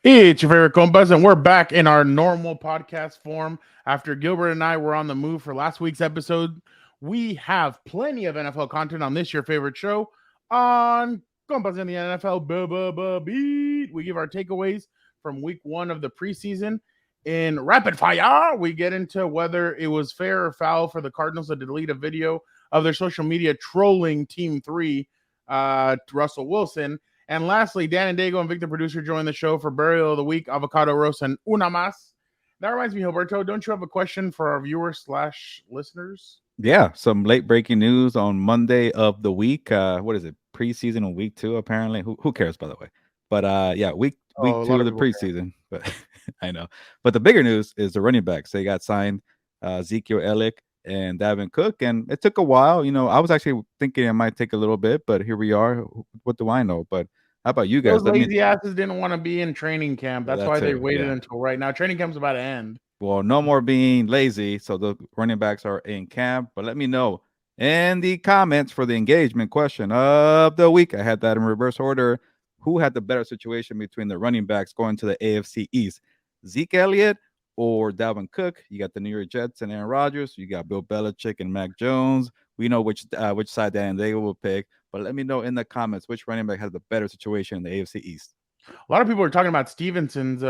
It's your favorite Compas, and we're back in our normal podcast form. After Gilbert and I were on the move for last week's episode, we have plenty of NFL content on this your favorite show on Compas in the NFL beat. We give our takeaways from week one of the preseason. In rapid fire, we get into whether it was fair or foul for the Cardinals to delete a video of their social media trolling Team 3, Russell Wilson. And lastly, Dan and Dago and Victor Producer join the show for Burial of the Week, Avocado Roast, and Una Mas. That reminds me, Gilberto, don't you have a question for our viewers/listeners? Yeah, some late breaking news on Monday of the week. What is it? Preseason in week 2, apparently. Who cares, by the way? But yeah, week Oh, a 2 lot of of the people care. preseason. But I know. But the bigger news is the running backs. They got signed, Ezekiel Elliott and Dalvin Cook, and it took a while. I was actually thinking it might take a little bit, but here we are. What do I know? But how about you guys? Those Let me. lazy asses didn't want to be in training camp. That's That why they too. waited Yeah. until right now. Training camp's about to end. Well, no more being lazy. So the running backs are in camp. But let me know in the comments for the engagement question of the week. I had that in reverse order. Who had the better situation between the running backs going to the AFC East? Zeke Elliott or Dalvin Cook? You got the New York Jets and Aaron Rodgers. You got Bill Belichick and Mac Jones. We know which side Dan and they will pick. But let me know in the comments which running back has the better situation in the AFC East. A lot of people are talking about Stevenson's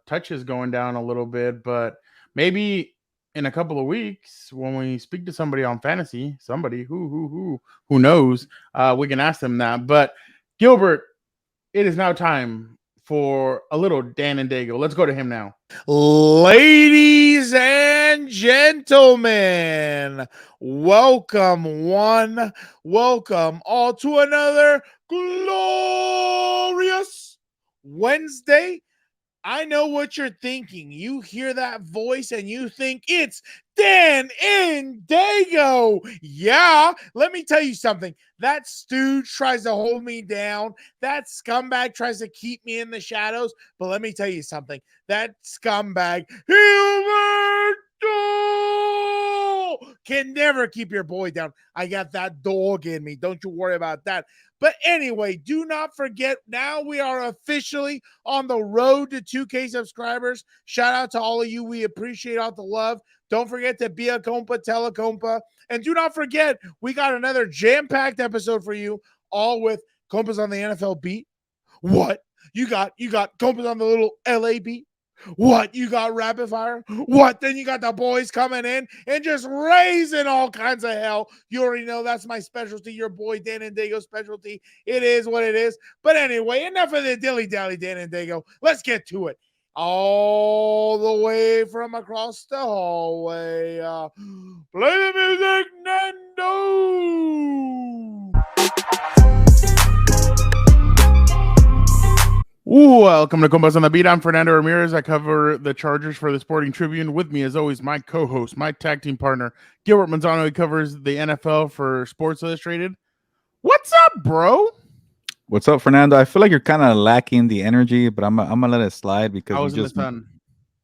touches going down a little bit, but maybe in a couple of weeks when we speak to somebody on fantasy, somebody who knows, we can ask them that. But Gilbert, it is now time for a little Dan and Dago. Let's go to him now. Ladies and gentlemen, welcome welcome all to another glorious Wednesday. I know what you're thinking. You hear that voice and you think it's Dan and Dago. Yeah, let me tell you something. That stooge tries to hold me down. That scumbag tries to keep me in the shadows. But let me tell you something. That scumbag, Gilberto, can never keep your boy down. I got that dog in me. Don't you worry about that. But anyway, do not forget, now we are officially on the road to 2K subscribers. Shout out to all of you. We appreciate all the love. Don't forget to be a compa, tell a compa. And do not forget, we got another jam-packed episode for you, all with compas on the NFL beat. What? You got compas on the little LA beat. What? You got rapid fire? What? Then you got the boys coming in and just raising all kinds of hell. You already know that's my specialty. Your boy Dan and Dago specialty. It is what it is. But anyway, enough of the dilly-dally, Dan and Dago. Let's get to it. All the way from across the hallway. Play the music, Nando. Welcome to Compas on the Beat. I'm Fernando Ramirez. I cover the Chargers for the Sporting Tribune. With me, as always, my co-host, my tag team partner, Gilbert Manzano. He covers the NFL for Sports Illustrated. What's up, bro? What's up, Fernando? I feel like you're kind of lacking the energy, but I'm gonna let it slide because I was in the sun.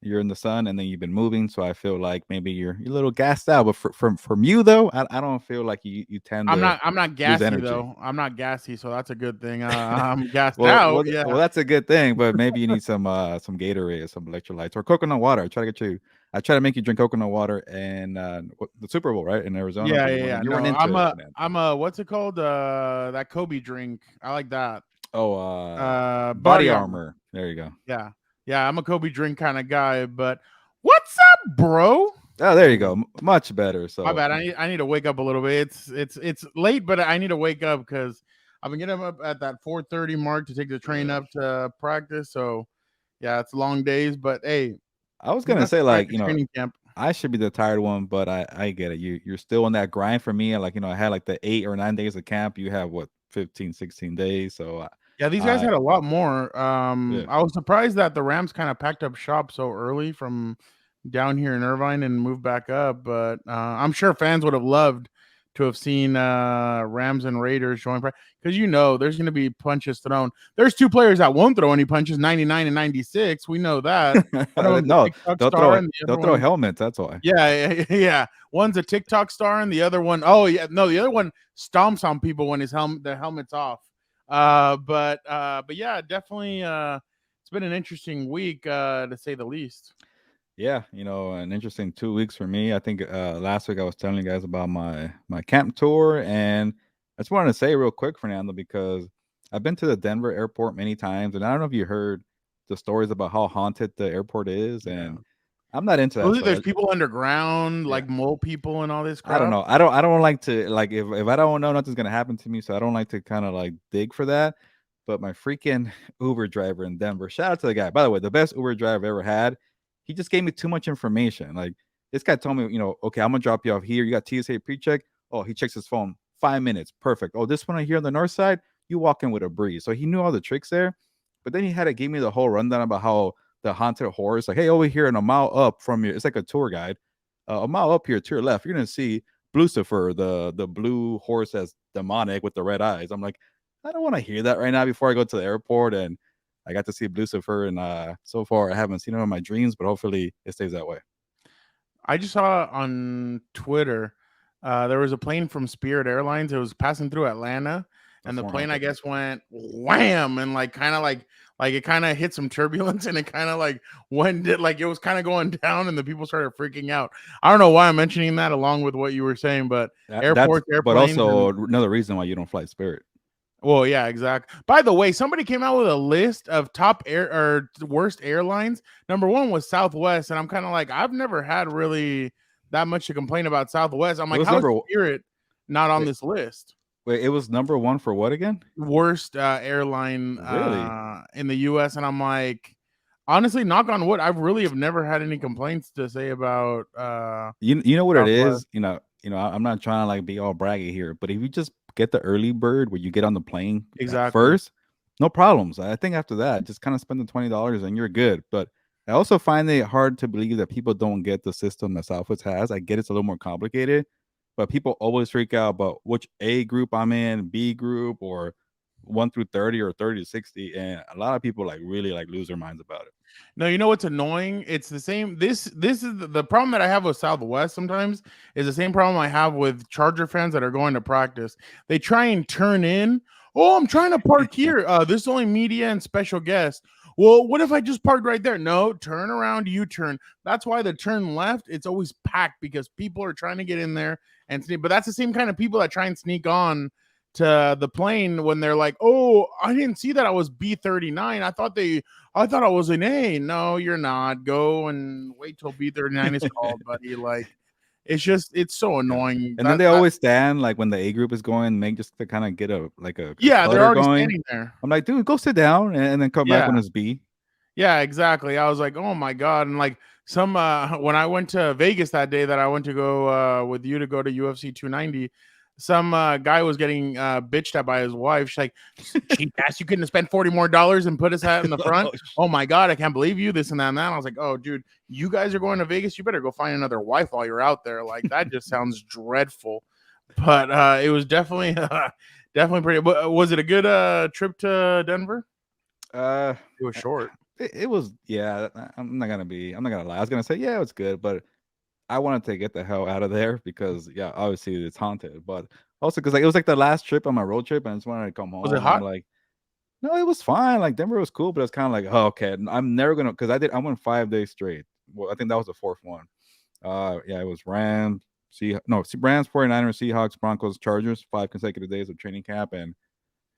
you're in the sun and then you've been moving, so I feel like maybe you're a little gassed out. But from you though, I don't feel like you tend I'm to not lose gassy energy. though. I'm not gassy, so that's a good thing. I'm gassed Well, out. well, Yeah. well, that's a good thing. But maybe you need some Gatorade, some electrolytes, or coconut water. I try to make you drink coconut water and the Super Bowl, right, in Arizona. But you No, weren't into it, man. I'm a what's it called? That Kobe drink. I like that. Oh, Body body armor. armor. There you go. Yeah. Yeah, I'm a Kobe drink kind of guy, but what's up, bro? Oh, there you go. Much better. So My bad. I need to wake up a little bit. It's late, but I need to wake up because I've been getting up at that 4:30 mark to take the train up to practice. So yeah, it's long days, but hey, I was who gonna has to say, like, practice training camp? I should be the tired one, but I get it. You're still on that grind for me. Like, I had like the 8 or 9 days of camp. You have what, 15, 16 days. So Yeah, these guys had a lot more. Yeah. I was surprised that the Rams kind of packed up shop so early from down here in Irvine and moved back up. But I'm sure fans would have loved to have seen Rams and Raiders join because there's going to be punches thrown. There's two players that won't throw any punches, 99 and 96. We know that. One of them's a No, TikTok star, and the they'll other throw one, helmets. That's why. yeah. One's a TikTok star, and the other one, oh yeah, no, the other one stomps on people when the helmet's off. But yeah, definitely. It's been an interesting week, to say the least. Yeah, an interesting 2 weeks for me. I think last week I was telling you guys about my camp tour, and I just wanted to say real quick, Fernando, because I've been to the Denver airport many times, and I don't know if you heard the stories about how haunted the airport is, and I'm not into that Supposedly there's stuff. people underground, Yeah. like mole people and all this crap. I don't know. I don't like to like if I don't know nothing's gonna happen to me, so I don't like to kind of like dig for that. But my freaking Uber driver in Denver, shout out to the guy. By the way, the best Uber driver I've ever had. He just gave me too much information. Like this guy told me, okay, I'm gonna drop you off here. You got TSA pre-check. Oh, he checks his phone. 5 minutes, perfect. Oh, this one right here on the north side, you walk in with a breeze. So he knew all the tricks there. But then he had to give me the whole rundown about how the haunted horse, like, hey, over here and a mile up from you, it's like a tour guide. A mile up here to your left, you're gonna see Lucifer, the blue horse that's demonic with the red eyes. I'm like, I don't want to hear that right now before I go to the airport. And I got to see Lucifer, and so far I haven't seen him in my dreams, but hopefully it stays that way. I just saw on Twitter, there was a plane from Spirit Airlines. It was passing through Atlanta, and the plane, I guess, went wham, and like it kind of hit some turbulence, and it kind of like it was kind of going down, and the people started freaking out. I don't know why I'm mentioning that along with what you were saying, but airports, but airplanes, also another reason why you don't fly Spirit. Well, yeah, exactly. By the way, somebody came out with a list of top air or worst airlines. Number one was Southwest, and I'm kind of like, I've never had really that much to complain about Southwest. I'm like, how is Spirit not on this list? Wait, it was number one for what again? Worst airline in the U.S. And I'm like, honestly, knock on wood, I really have never had any complaints to say about. You know what Southwest. it is. I'm not trying to like be all braggy here, but if you just get the early bird where you get on the plane first, no problems. I think after that, just kind of spend the $20 and you're good. But I also find it hard to believe that people don't get the system that Southwest has. I get it's a little more complicated, but people always freak out about which A group I'm in, B group, or 1 through 30 or 30 to 60, and a lot of people like really like lose their minds about it. No, you know what's annoying? It's the same. This is the problem that I have with Southwest sometimes is the same problem I have with Charger fans that are going to practice. They try and turn in. Oh, I'm trying to park here. This is only media and special guests. Well, what if I just parked right there? No, turn around, U-turn. That's why the turn left, it's always packed because people are trying to get in there and sneak. But that's the same kind of people that try and sneak on to the plane when they're like, oh, I didn't see that I was B39. I thought I was an A. No, you're not. Go and wait till B39 is called, buddy. Like, it's so annoying. And then they always stand like when the A group is going, make just to kind of get a they're already standing there. I'm like, dude, go sit down and then come back when it's B. Yeah, exactly. I was like, oh my god, and like some when I went to Vegas that day that I went to go with you to go to UFC 290. Some guy was getting bitched at by his wife. She's like, cheap ass, you couldn't have spent $40 more and put us hat in the front. Oh my god, I can't believe you, this and that and that. And I was like, oh dude, you guys are going to Vegas, you better go find another wife while you're out there. Like, that just sounds dreadful. But it was definitely pretty. Was it a good trip to Denver? It was short. It was, yeah. I'm not gonna lie. I was gonna say, yeah, it was good, but I wanted to get the hell out of there because, yeah, obviously it's haunted, but also because like it was like the last trip on my road trip, and I just wanted to come home. Was it hot? I'm like, no, it was fine. Like Denver was cool, but it's kind of like, oh, okay, I'm never gonna, because I went 5 days straight. Well, I think that was the 4th one. Yeah, it was Rams, 49ers, Seahawks, Broncos, Chargers, 5 consecutive days of training camp, and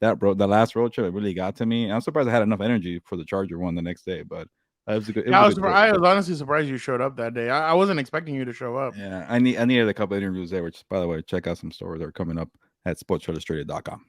the last road trip, it really got to me. And I'm surprised I had enough energy for the Charger one the next day, but. I was honestly surprised you showed up that day. I wasn't expecting you to show up. Yeah, I needed a couple of interviews there, which, by the way, check out some stories that are coming up at sportsillustrated.com.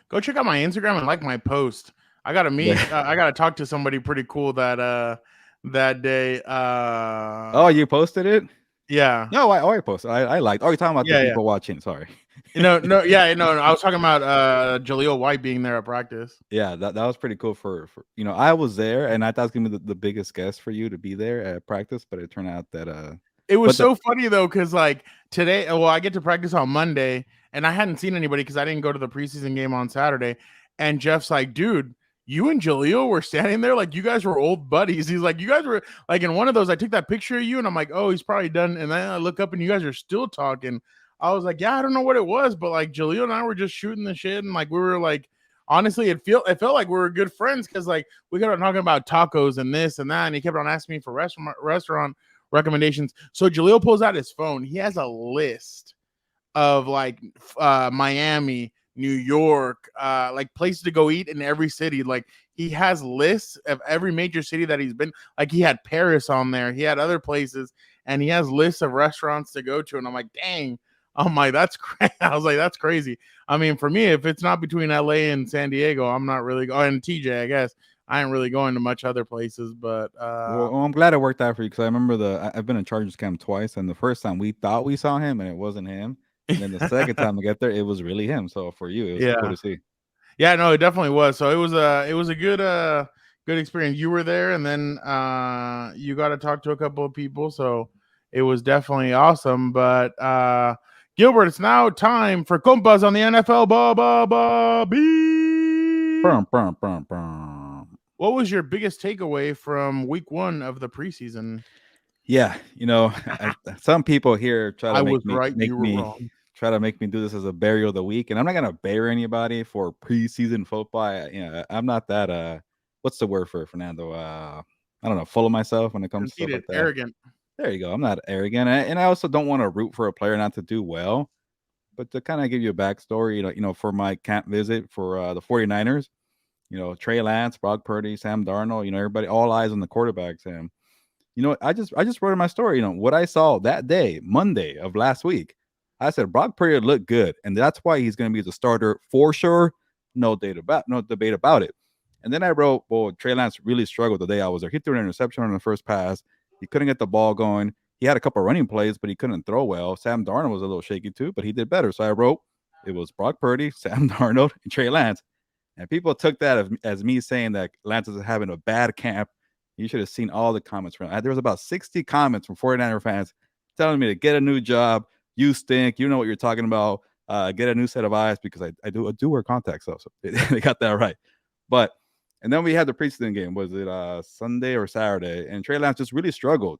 Go check out my Instagram and like my post. I got to meet. I got to talk to somebody pretty cool that day. Oh, you posted it? Yeah. No, I posted. I liked. Oh, you're talking about the people watching. Sorry. No. I was talking about Jaleel White being there at practice. Yeah, that was pretty cool. For I was there, and I thought it was gonna be the biggest guest for you to be there at practice, but it turned out that it was so funny though, because like today, well, I get to practice on Monday, and I hadn't seen anybody because I didn't go to the preseason game on Saturday. And Jeff's like, dude, you and Jaleel were standing there like you guys were old buddies. He's like, you guys were like in one of those. I took that picture of you, and I'm like, oh, he's probably done. And then I look up, and you guys are still talking. I was like, yeah, I don't know what it was, but like Jaleel and I were just shooting the shit, and like we were like honestly, it felt like we were good friends because like we kept on talking about tacos and this and that, and he kept on asking me for restaurant recommendations. So Jaleel pulls out his phone. He has a list of like Miami, New York, like places to go eat in every city. Like he has lists of every major city that he's been. Like he had Paris on there, he had other places, and he has lists of restaurants to go to. And I'm like, dang. I'm like, that's crazy. I was like, that's crazy. I mean, for me, if it's not between LA and San Diego, I'm not really going. And TJ, I guess I ain't really going to much other places. But Well, I'm glad it worked out for you because I remember I've been in Chargers camp twice, and the first time we thought we saw him and it wasn't him, and then the second time to get there, it was really him. So for you, it was cool to see. Yeah, no, it definitely was. So it was a good experience. You were there, and then you got to talk to a couple of people, so it was definitely awesome. But Gilbert, it's now time for Compas on the NFL. What was your biggest takeaway from week 1 of the preseason? Yeah, some people here try to make me do this as a burial of the week, and I'm not gonna bury anybody for preseason football. I'm not that what's the word for it, Fernando? I don't know, full of myself when it comes to stuff like that. Arrogant. There you go. I'm not arrogant, and I also don't want to root for a player not to do well, but to kind of give you a backstory, for my camp visit for the 49ers, Trey Lance, Brock Purdy, Sam Darnold, everybody, all eyes on the quarterbacks, and I just wrote in my story, what I saw that day, Monday of last week. I said Brock Purdy looked good, and that's why he's going to be the starter for sure. No debate about it. And then I wrote, well, Trey Lance really struggled the day I was there. He threw an interception on the first pass. He couldn't get the ball going. He had a couple of running plays, but he couldn't throw well. Sam Darnold was a little shaky too, but he did better. So I wrote, it was Brock Purdy, Sam Darnold, and Trey Lance. And people took that as me saying that Lance is having a bad camp. You should have seen all the comments from. There was about 60 comments from 49er fans telling me to get a new job. You stink. You know what you're talking about. Get a new set of eyes, because I do wear contacts though, so they got that right. And then we had the preseason game. Was it Sunday or Saturday? And Trey Lance just really struggled.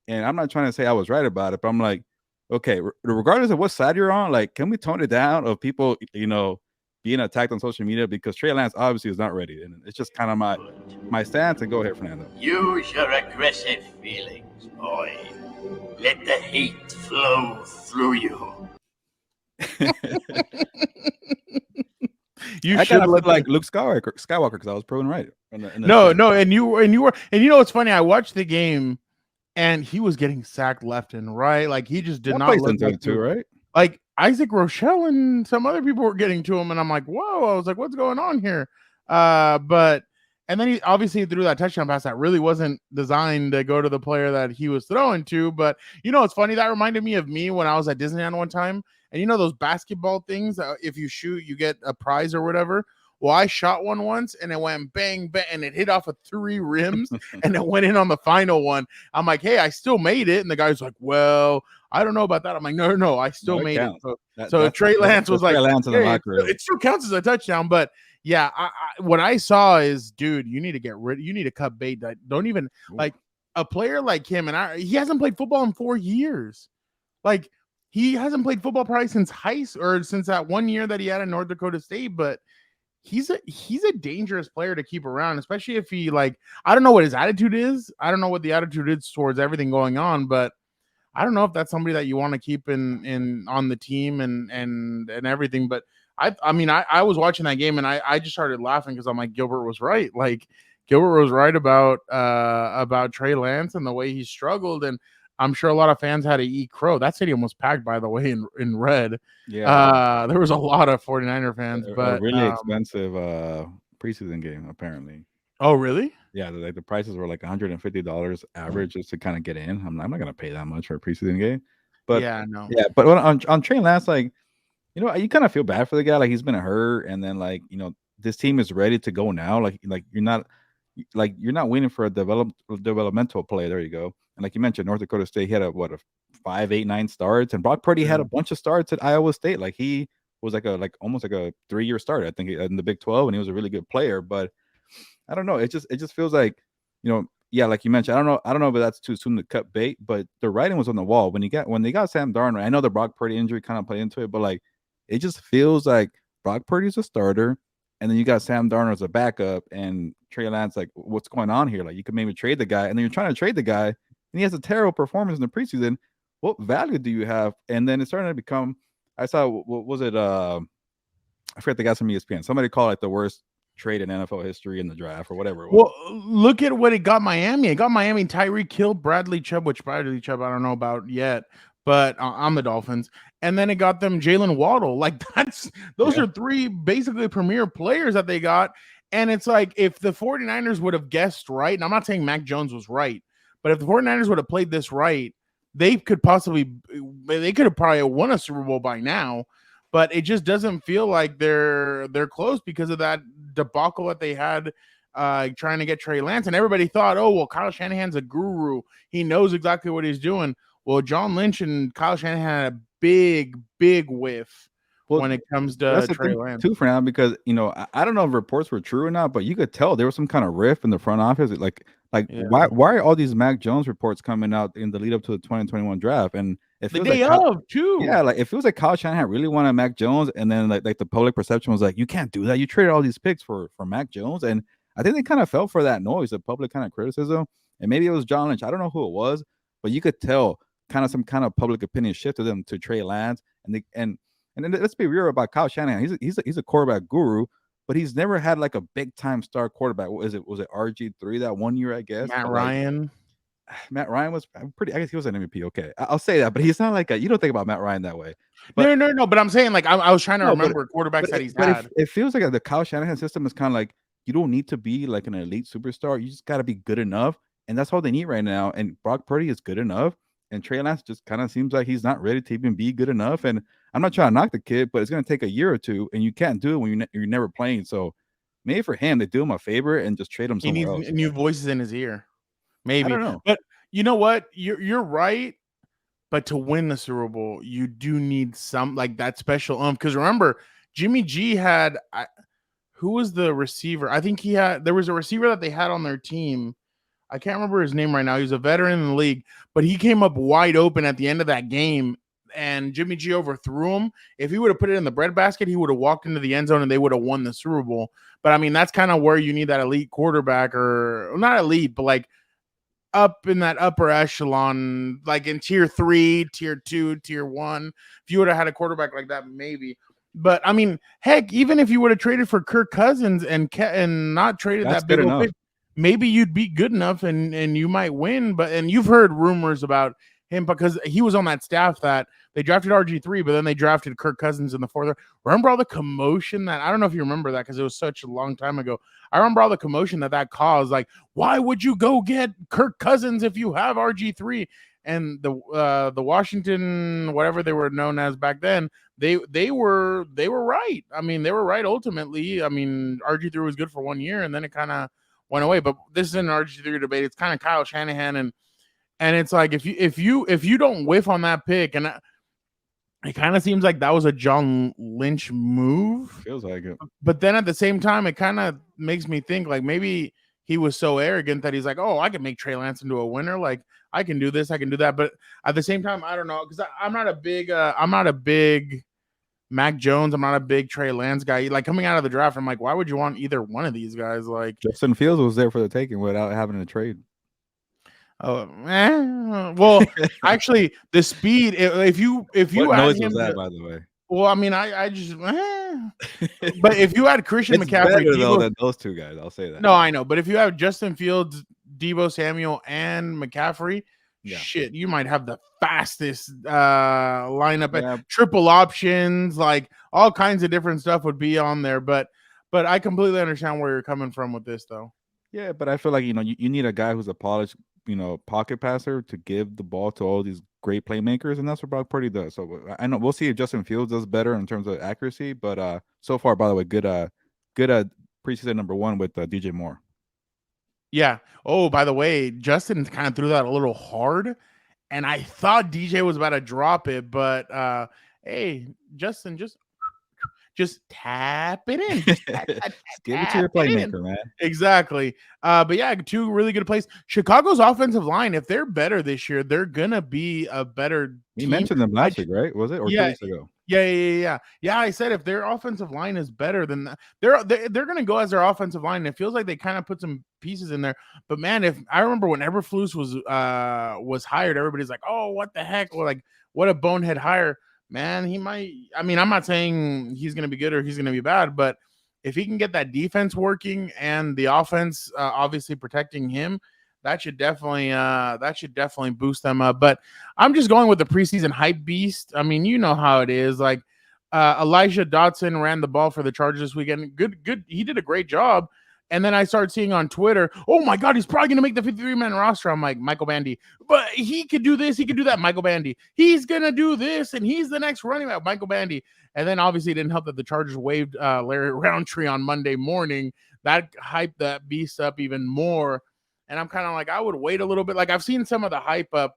And I'm not trying to say I was right about it, but I'm like, okay, regardless of what side you're on, like, can we tone it down of people, being attacked on social media, because Trey Lance obviously is not ready. And it's just kind of my stance. And go ahead, Fernando. Use your aggressive feelings, boy. Let the hate flow through you. I kind of look like Luke Skywalker because I was proven right. No, and you were, and it's funny. I watched the game, and he was getting sacked left and right. Like he just did not look into it too, right? Like Isaac Rochelle and some other people were getting to him, and I'm like, whoa! I was like, what's going on here? And then he obviously threw that touchdown pass that really wasn't designed to go to the player that he was throwing to. But it's funny, that reminded me of me when I was at Disneyland one time, and those basketball things, if you shoot, you get a prize or whatever. Well, I shot one once, and it went bang, bang, and it hit off of 3 rims, and it went in on the final one. I'm like, hey, I still made it. And the guy's like, well, I don't know about that. I'm like, no, I still made it. So Trey Lance was like, hey, it still counts as a touchdown. But yeah, what I saw is, dude, you need to cut bait. Don't even like a player like him. And he hasn't played football in 4 years. Like he hasn't played football probably since since that 1 year that he had in North Dakota State. But he's a dangerous player to keep around, especially if he, like, I don't know what his attitude is. I don't know what the attitude is towards everything going on, but I don't know if that's somebody that you want to keep in on the team and everything. But I mean, I was watching that game, and I just started laughing because I'm like, Gilbert was right. Like Gilbert was right about Trey Lance and the way he struggled. And I'm sure a lot of fans had to eat crow. That stadium was packed, by the way, in red. Yeah. There was a lot of 49er fans, but a really expensive preseason game, apparently. Oh, really? Yeah, the prices were like $150 average just to kind of get in. I'm not going to pay that much for a preseason game. But but on Trey Lance, like, you kind of feel bad for the guy. Like, he's been hurt, and then, like, this team is ready to go now. Like you're not waiting for a developmental play. There you go. And like you mentioned, North Dakota State, he had a 5, 8, 9 starts, and Brock Purdy had a bunch of starts at Iowa State. Like he was almost like a 3-year starter, I think, in the Big 12, and he was a really good player. But I don't know. It just feels like, like you mentioned, I don't know if that's too soon to cut bait, but the writing was on the wall when they got Sam Darnold. I know the Brock Purdy injury kind of played into it, but like it just feels like Brock Purdy's a starter. and then you got Sam Darnold as a backup, and Trey Lance. Like, what's going on here? Like, you could maybe trade the guy, and then you're trying to trade the guy, and he has a terrible performance in the preseason. What value do you have? And then it's starting to become. I saw what was it? I forget the guys from ESPN. Somebody called it the worst trade in NFL history in the draft or whatever it was. Well, look at what it got Miami. It got Miami Tyreek Hill, Bradley Chubb, which Bradley Chubb I don't know about yet, but on the Dolphins. And then it got them Jalen Waddle. Like those are three basically premier players that they got. And it's like if the 49ers would have guessed right, and I'm not saying Mac Jones was right, but if the 49ers would have played this right, they could have probably won a Super Bowl by now. But it just doesn't feel like they're close because of that debacle that they had trying to get Trey Lance. And everybody thought, oh, well, Kyle Shanahan's a guru. He knows exactly what he's doing. Well, John Lynch and Kyle Shanahan had a big whiff when it comes to Trey Lance. Too, for now, because, I don't know if reports were true or not, but you could tell there was some kind of riff in the front office. Why are all these Mac Jones reports coming out in the lead up to the 2021 draft? And it feels the day of too. Yeah, like it feels like Kyle Shanahan really wanted Mac Jones, and then like the public perception was like, you can't do that. You traded all these picks for Mac Jones, and I think they kind of fell for that noise, the public kind of criticism, and maybe it was John Lynch. I don't know who it was, but you could tell kind of some kind of public opinion shifted them to Trey Lance, and then let's be real about Kyle Shanahan. He's a quarterback guru, but he's never had like a big time star quarterback. Was it RG3 that 1 year? I guess Matt Ryan. Matt Ryan was pretty. I guess he was an MVP. Okay, I'll say that, but he's not like you don't think about Matt Ryan that way. But, no. But I'm saying like I was trying to remember quarterbacks that he's had. It feels like the Kyle Shanahan system is kind of like you don't need to be like an elite superstar. You just got to be good enough, and that's all they need right now. And Brock Purdy is good enough, and Trey Lance just kind of seems like he's not ready to even be good enough. And I'm not trying to knock the kid, but it's going to take a year or two, and you can't do it when you're never playing. So maybe for him, they do him a favor and just trade him somewhere else. He needs new voices in his ear. Maybe. I don't know. But you know what? You're right. But to win the Super Bowl, you do need some like that special because remember, Jimmy G had who was the receiver? I think there was a receiver that they had on their team. I can't remember his name right now. He's a veteran in the league, but he came up wide open at the end of that game, and Jimmy G overthrew him. If he would have put it in the breadbasket, he would have walked into the end zone and they would have won the Super Bowl. But I mean, that's kind of where you need that elite quarterback, or not elite, but like up in that upper echelon, like in tier 3, tier 2, tier 1. If you would have had a quarterback like that, maybe. But I mean, heck, even if you would have traded for Kirk Cousins and not traded that big old pick, maybe you'd be good enough and you might win. And you've heard rumors about him because he was on that staff that they drafted RG3, but then they drafted Kirk Cousins in the 4th. Remember all the commotion that I don't know if you remember that because it was such a long time ago. I remember all the commotion that caused. Like, why would you go get Kirk Cousins if you have RG3? And the Washington, whatever they were known as back then, they were right. I mean, they were right ultimately. I mean, RG3 was good for 1 year and then it kind of went away. But this is an RG3 debate. It's kind of Kyle Shanahan and it's like if you don't whiff on that pick, and it kind of seems like that was a John Lynch move. Feels like it. But then at the same time, it kind of makes me think like maybe he was so arrogant that he's like, oh, I can make Trey Lance into a winner. Like I can do this, I can do that. But at the same time, I don't know because I'm not a big Mac Jones. I'm not a big Trey Lance guy. Like coming out of the draft, I'm like, why would you want either one of these guys? Like Justin Fields was there for the taking without having to trade. Oh, well, actually, the speed. If you what add noise him was that, to, by the way? well, I mean, I just. But if you had Christian It's McCaffrey, better though than those two guys. I'll say that. No, I know, but if you have Justin Fields, Deebo Samuel, and McCaffrey, shit, you might have the fastest lineup. Triple options, like all kinds of different stuff would be on there. But I completely understand where you're coming from with this, though. Yeah, but I feel like you need a guy who's a polished pocket passer to give the ball to all these great playmakers, and that's what Brock Purdy does. So I know we'll see if Justin Fields does better in terms of accuracy, but so far, by the way, good preseason number 1 with DJ Moore. Yeah. Oh, by the way, Justin kind of threw that a little hard, and I thought DJ was about to drop it, but hey, Justin, just just tap it in. Just give it to your playmaker, man. Exactly. But yeah, two really good plays. Chicago's offensive line, if they're better this year, they're gonna be a better We team. mentioned them last week, right? Was it or 2 weeks ago? Yeah. I said if their offensive line is better than that, they're gonna go as their offensive line. It feels like they kind of put some pieces in there. But man, if I remember when Eberflus was hired, everybody's like, oh, what the heck? Or like, what a bonehead hire. Man, he might. I mean, I'm not saying he's gonna be good or he's gonna be bad, but if he can get that defense working and the offense obviously protecting him, that should definitely boost them up. But I'm just going with the preseason hype beast. I mean, you know how it is. Like Elijah Dotson ran the ball for the Chargers this weekend. Good. He did a great job. And then I started seeing on Twitter, oh my God, he's probably going to make the 53-man roster. I'm like, Michael Bandy. But he could do this. He could do that, Michael Bandy. He's going to do this, and he's the next running back, Michael Bandy. And then obviously it didn't help that the Chargers waived Larry Roundtree on Monday morning. That hyped that beast up even more. And I'm kind of like, I would wait a little bit. Like I've seen some of the hype up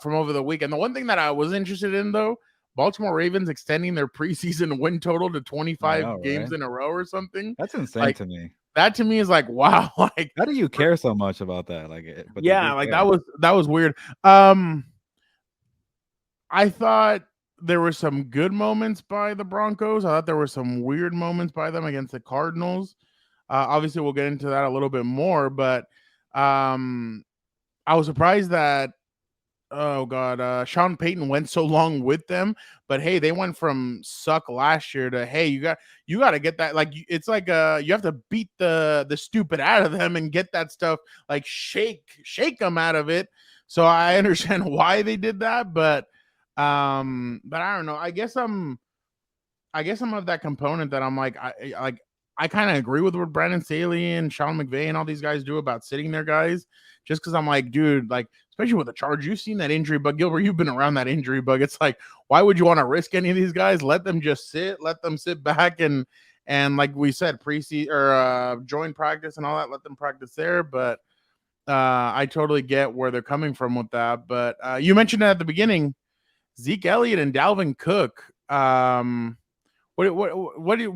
from over the weekend. The one thing that I was interested in, though, Baltimore Ravens extending their preseason win total to 25 games in a row or something. That's insane to me. That to me is like, wow. Like, how do you care so much about that? Like, but yeah, like that was weird. I thought there were some good moments by the Broncos. I thought there were some weird moments by them against the Cardinals. Obviously, we'll get into that a little bit more, but I was surprised that Sean Payton went so long with them. But hey, they went from suck last year to hey, you got to get that. Like it's like you have to beat the stupid out of them and get that stuff like shake them out of it. So I understand why they did that, but I don't know. I guess I'm of that component that I'm like I kind of agree with what Brandon Staley and Sean McVay and all these guys do about sitting their guys, just because I'm like, dude, like, especially with the Chargers, you've seen that injury bug. Gilbert, you've been around that injury bug. It's like, why would you want to risk any of these guys? Let them just let them sit back and like we said, preseason or joint practice and all that, let them practice there. But I totally get where they're coming from with that. But you mentioned it at the beginning, Zeke Elliott and Dalvin Cook. What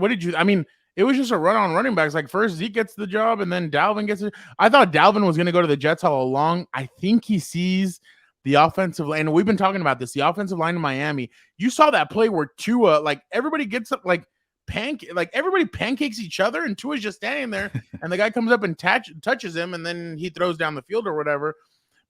did you? I mean, it was just a run on running backs. Like first Zeke gets the job and then Dalvin gets it. I thought Dalvin was going to go to the Jets all along. I think he sees the offensive line. And we've been talking about this, the offensive line in Miami. You saw that play where Tua, like everybody gets up, like everybody pancakes each other and Tua's just standing there and the guy comes up and touches him and then he throws down the field or whatever.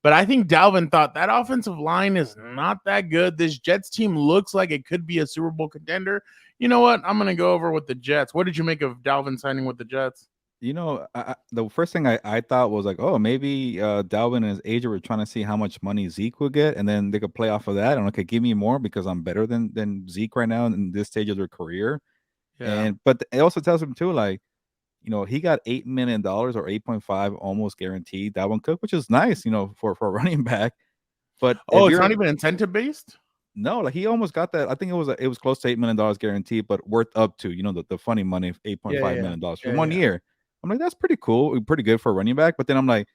But I think Dalvin thought that offensive line is not that good. This Jets team looks like it could be a Super Bowl contender. You know what? I'm going to go over with the Jets. What did you make of Dalvin signing with the Jets? You know, the first thing I thought was like, oh, maybe Dalvin and his agent were trying to see how much money Zeke would get, and then they could play off of that. And okay, give me more because I'm better than Zeke right now in this stage of their career. Yeah. But it also tells him too, like, you know, he got $8 million or 8.5 almost guaranteed. Dalvin Cook, which is nice, you know, for a running back. But it's not even incentive based. No, like he almost got that. I think it was close to $8 million guaranteed, but worth up to, you know, the funny money of $8.5 million for 1 year. I'm like, that's pretty cool, pretty good for a running back. But then I'm like,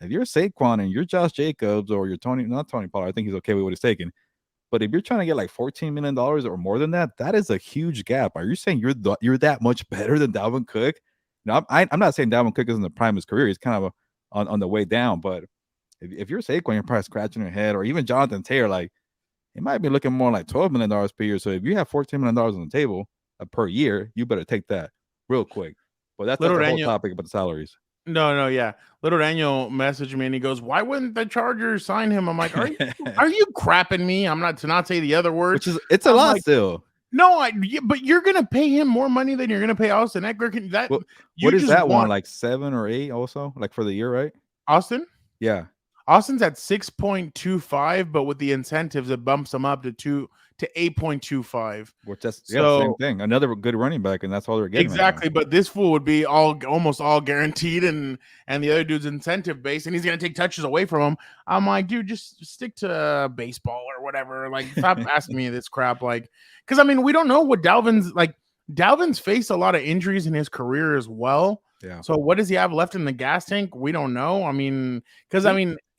if you're Saquon and you're Josh Jacobs or you're not Tony Pollard, I think he's okay with what he's taking. But if you're trying to get like $14 million or more than that, that is a huge gap. Are you saying you're that much better than Dalvin Cook? No, I'm not saying Dalvin Cook is in the prime of his career. He's kind of on the way down. But if you're Saquon, you're probably scratching your head, or even Jonathan Taylor, like, it might be looking more like $12 million per year. So if you have $14 million on the table per year, you better take that real quick. But that's the whole topic about the salaries. No, yeah. Little Daniel messaged me and he goes, "Why wouldn't the Chargers sign him?" I'm like, "Are you crapping me?" I'm not to not say the other word. It's a lot still. No, but you're gonna pay him more money than you're gonna pay Austin Eckler. What is that one, like 7 or 8 also, like for the year, right? Austin? Yeah. Austin's at 6.25, but with the incentives, it bumps him up to 8.25. Which that's the same thing. Another good running back, and that's all they're getting. Exactly, but this fool would be almost all guaranteed, and the other dude's incentive based, and he's gonna take touches away from him. I'm like, dude, just stick to baseball or whatever. Like, stop asking me this crap. Like, because I mean, we don't know what Dalvin's faced a lot of injuries in his career as well. Yeah. So what does he have left in the gas tank? We don't know. I mean, because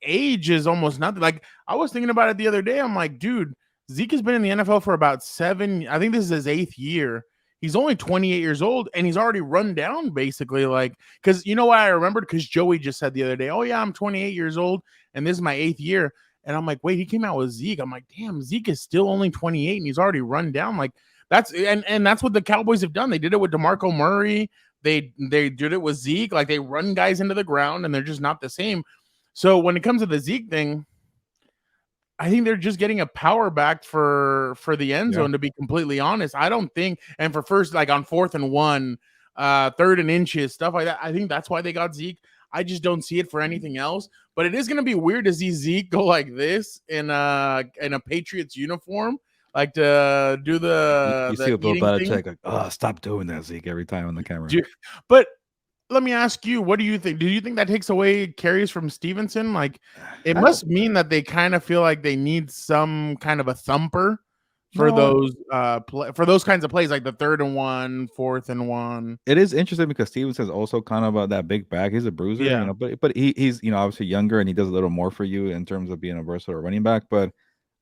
age is almost nothing. Like, I was thinking about it the other day. I'm like, dude, Zeke has been in the NFL for about 7. I think this is his 8th year. He's only 28 years old, and he's already run down basically. Like, because you know what I remembered? Because Joey just said the other day, "Oh yeah, I'm 28 years old, and this is my 8th year." And I'm like, "Wait, he came out with Zeke." I'm like, "Damn, Zeke is still only 28, and he's already run down." Like that's and that's what the Cowboys have done. They did it with DeMarco Murray. They did it with Zeke. Like they run guys into the ground, and they're just not the same. So when it comes to the Zeke thing, I think they're just getting a power back for the end zone, to be completely honest. I don't think, and for first, like on 4th and 1, 3rd and inches, stuff like that. I think that's why they got Zeke. I just don't see it for anything else. But it is going to be weird to see Zeke go like this in a Patriots uniform, like to do You the see a Bill eating thing. Belichick like, oh, stop doing that, Zeke, every time on the camera. But let me ask you, what do you think? Do you think that takes away carries from Stevenson? Like, it must mean that they kind of feel like they need some kind of a thumper for those for those kinds of plays, like the 3rd and 1, 4th and 1. It is interesting because Stevenson's also kind of that big back. He's a bruiser, you know, but he's obviously younger and he does a little more for you in terms of being a versatile running back. But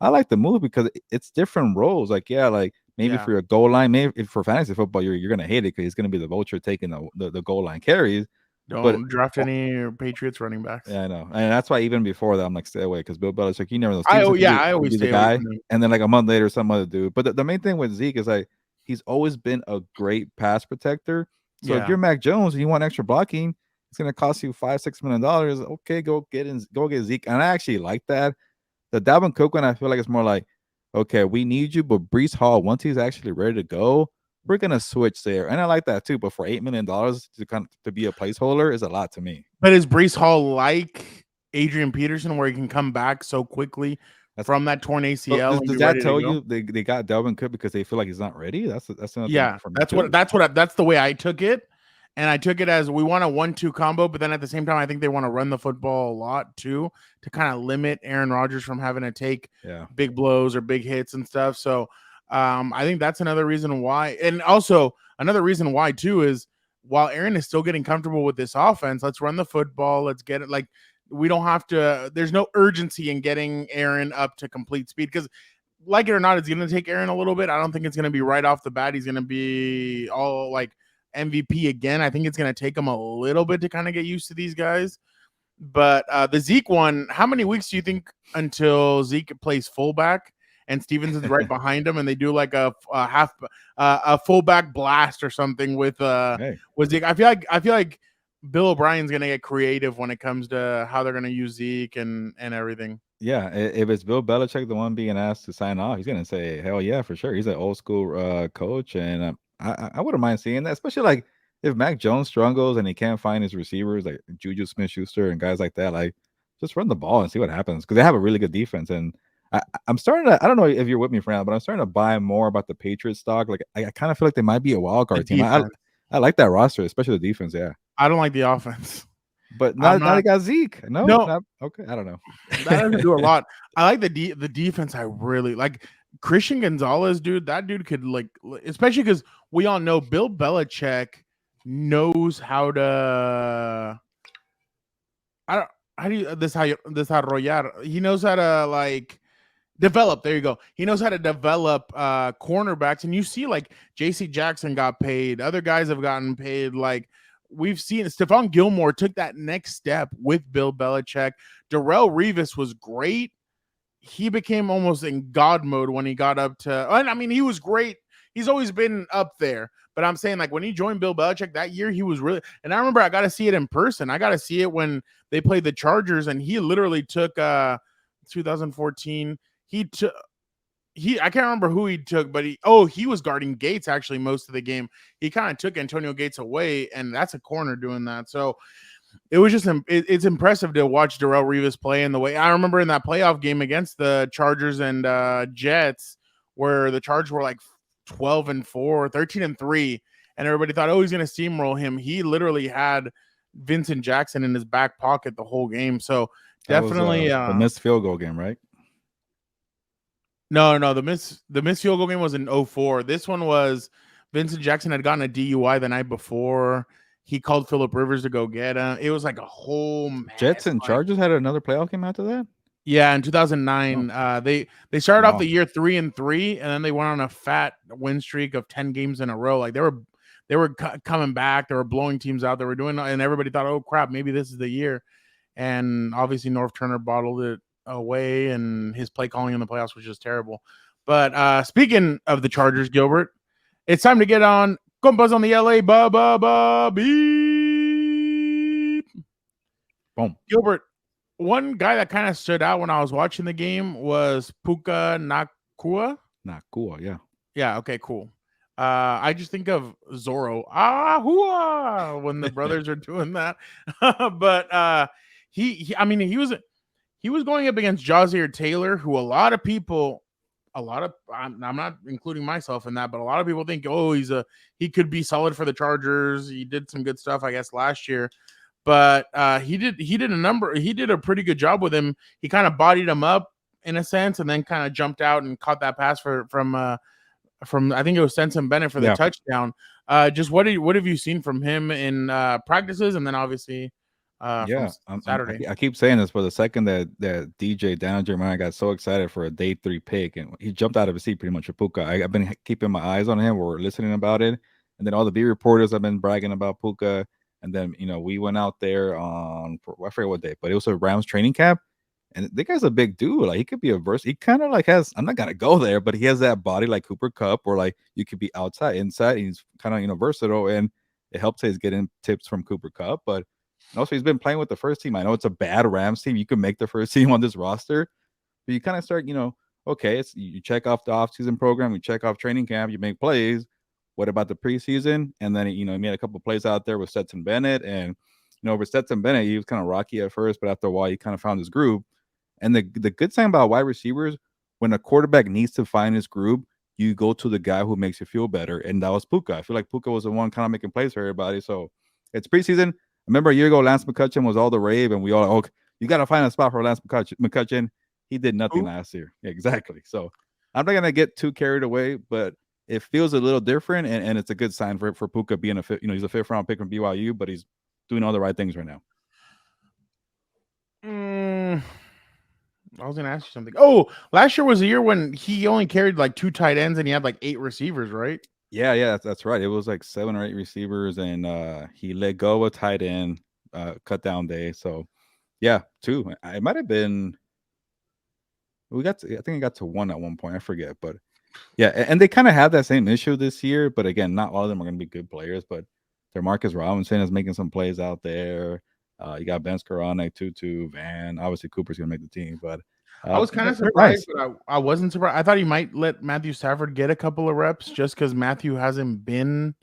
I like the move because it's different roles. Like, like maybe for your goal line, maybe if for fantasy football, you're gonna hate it because he's gonna be the vulture taking the goal line carries. Don't draft any Patriots running backs. Yeah, I know, and that's why even before that, I'm like, stay away because Bill Belichick, you never know. I always stay the guy, away from him. and then like a month later, some other dude. But the main thing with Zeke is like he's always been a great pass protector. So if you're Mac Jones and you want extra blocking, it's gonna cost you $5-6 million. Okay, go get Zeke, and I actually like that. The Dalvin Cook one, I feel like it's more like, okay, we need you, but Breece Hall, once he's actually ready to go, we're gonna switch there, and I like that too. But for $8 million to be a placeholder is a lot to me. But is Breece Hall like Adrian Peterson, where he can come back so quickly from that torn ACL? Does that tell you they got Dalvin Cook because they feel like he's not ready? That's another thing that's the way I took it, and I took it as we want a 1-2 combo, but then at the same time, I think they want to run the football a lot too to kind of limit Aaron Rodgers from having to take big blows or big hits and stuff. So. I think that's another reason why. And also another reason why too is while Aaron is still getting comfortable with this offense, let's run the football. Let's get it. Like we don't have to, there's no urgency in getting Aaron up to complete speed because like it or not, it's going to take Aaron a little bit. I don't think it's going to be right off the bat. He's going to be all like MVP again. I think it's going to take him a little bit to kind of get used to these guys. But the Zeke one, how many weeks do you think until Zeke plays fullback? And Stevenson's right behind him, and they do like a fullback blast or something with Zeke. I feel like Bill O'Brien's gonna get creative when it comes to how they're gonna use Zeke and everything. Yeah, if it's Bill Belichick, the one being asked to sign off, he's gonna say, "Hell yeah, for sure." He's an old school coach, and I wouldn't mind seeing that, especially like if Mac Jones struggles and he can't find his receivers like Juju Smith-Schuster and guys like that. Like, just run the ball and see what happens because they have a really good defense and. I'm starting to. I don't know if you're with me, Fernando, but I'm starting to buy more about the Patriots stock. Like I kind of feel like they might be a wild card team. I like that roster, especially the defense. Yeah, I don't like the offense, but now they got Zeke. No, okay, I don't know. That doesn't do a lot. I like the defense. I really like Christian Gonzalez, dude. That dude could like, especially because we all know Bill Belichick knows how to. How do you desarrollar? He knows how to like. Develop. There you go. He knows how to develop cornerbacks. And you see like JC Jackson got paid. Other guys have gotten paid. Like we've seen Stephon Gilmore took that next step with Bill Belichick. Darrelle Revis was great. He became almost in God mode when he got up to, I mean, he was great. He's always been up there. But I'm saying like when he joined Bill Belichick that year, he was really, and I remember I got to see it in person. I got to see it when they played the Chargers and he literally took 2014. I can't remember who he took, but he was guarding Gates actually most of the game. He kind of took Antonio Gates away, and that's a corner doing that. So it was just it's impressive to watch Darrelle Revis play in the way. I remember in that playoff game against the Chargers and Jets, where the Chargers were like 12-4, 13-3, and everybody thought, he's going to steamroll him. He literally had Vincent Jackson in his back pocket the whole game. So definitely the missed field goal game, right? No, the missed field goal game was in 2004. This one was Vincent Jackson had gotten a DUI the night before. He called Phillip Rivers to go get him. It was like a whole Jets and Chargers had another playoff game after that? Yeah, in 2009, they started off Wow. the year 3-3, and then they went on a fat win streak of 10 games in a row. Like they were coming back, they were blowing teams out, they were doing, and everybody thought, oh crap, maybe this is the year. And obviously North Turner bottled it away, and his play calling in the playoffs was just terrible. But speaking of the Chargers, Gilbert, it's time to get on Compas on the LA beep. Boom. Gilbert, one guy that kind of stood out when I was watching the game was Puka Nakua. Not cool. Yeah. Yeah, okay, cool. I just think of Zorro Ahua when the brothers are doing that. But I mean, he was going up against Jazier Taylor, who I'm not including myself in that, but a lot of people think, oh, he could be solid for the Chargers. He did some good stuff, I guess, last year. But he did a pretty good job with him. He kind of bodied him up in a sense, and then kind of jumped out and caught that pass from I think it was Stenson Bennett for the touchdown. Just what have you seen from him in practices, and then obviously from Saturday? I keep saying this, but the second that DJ Daniel Jeremiah got so excited for a day 3 pick, and he jumped out of his seat pretty much for Puka. I've been keeping my eyes on him. We're listening about it, and then all the beat reporters have been bragging about Puka. And then we went out there I forget what day, but it was a Rams training camp. And the guy's a big dude. Like, he could be a verse. He kind of like has, I'm not gonna go there, but he has that body like Cooper Kupp, or like you could be outside, inside. He's kind of versatile, and it helps that he's getting tips from Cooper Kupp. But also he's been playing with the first team. I know it's a bad Rams team. You can make the first team on this roster, but you kind of start, okay, you check off the offseason program, you check off training camp, you make plays. What about the preseason? And then he made a couple of plays out there with Stetson Bennett, and with Stetson Bennett, he was kind of rocky at first, but after a while, he kind of found his groove. And the good thing about wide receivers, when a quarterback needs to find his groove, you go to the guy who makes you feel better, and that was Puka. I feel like Puka was the one kind of making plays for everybody. So it's preseason. I remember a year ago, Lance McCutcheon was all the rave, and we all, you got to find a spot for Lance McCutcheon. He did nothing last year. Yeah, exactly. So I'm not going to get too carried away, but it feels a little different, and it's a good sign for Puka being a fit. He's a 5th round pick from BYU, but he's doing all the right things right now. I was going to ask you something. Oh, last year was a year when he only carried like 2 tight ends, and he had like 8 receivers, right? Yeah, that's right. It was like 7 or 8 receivers, and he let go of a tight end cut down day. So yeah, 2. It might have been. I think it got to 1 at one point. I forget, but. Yeah, and they kind of have that same issue this year, but again, not all of them are going to be good players. But Marcus Robinson is making some plays out there. You got Ben Skoranek, Tutu, Van. Obviously, Cooper's going to make the team, but I was kind of surprised, but I wasn't surprised. I thought he might let Matthew Stafford get a couple of reps just because Matthew hasn't been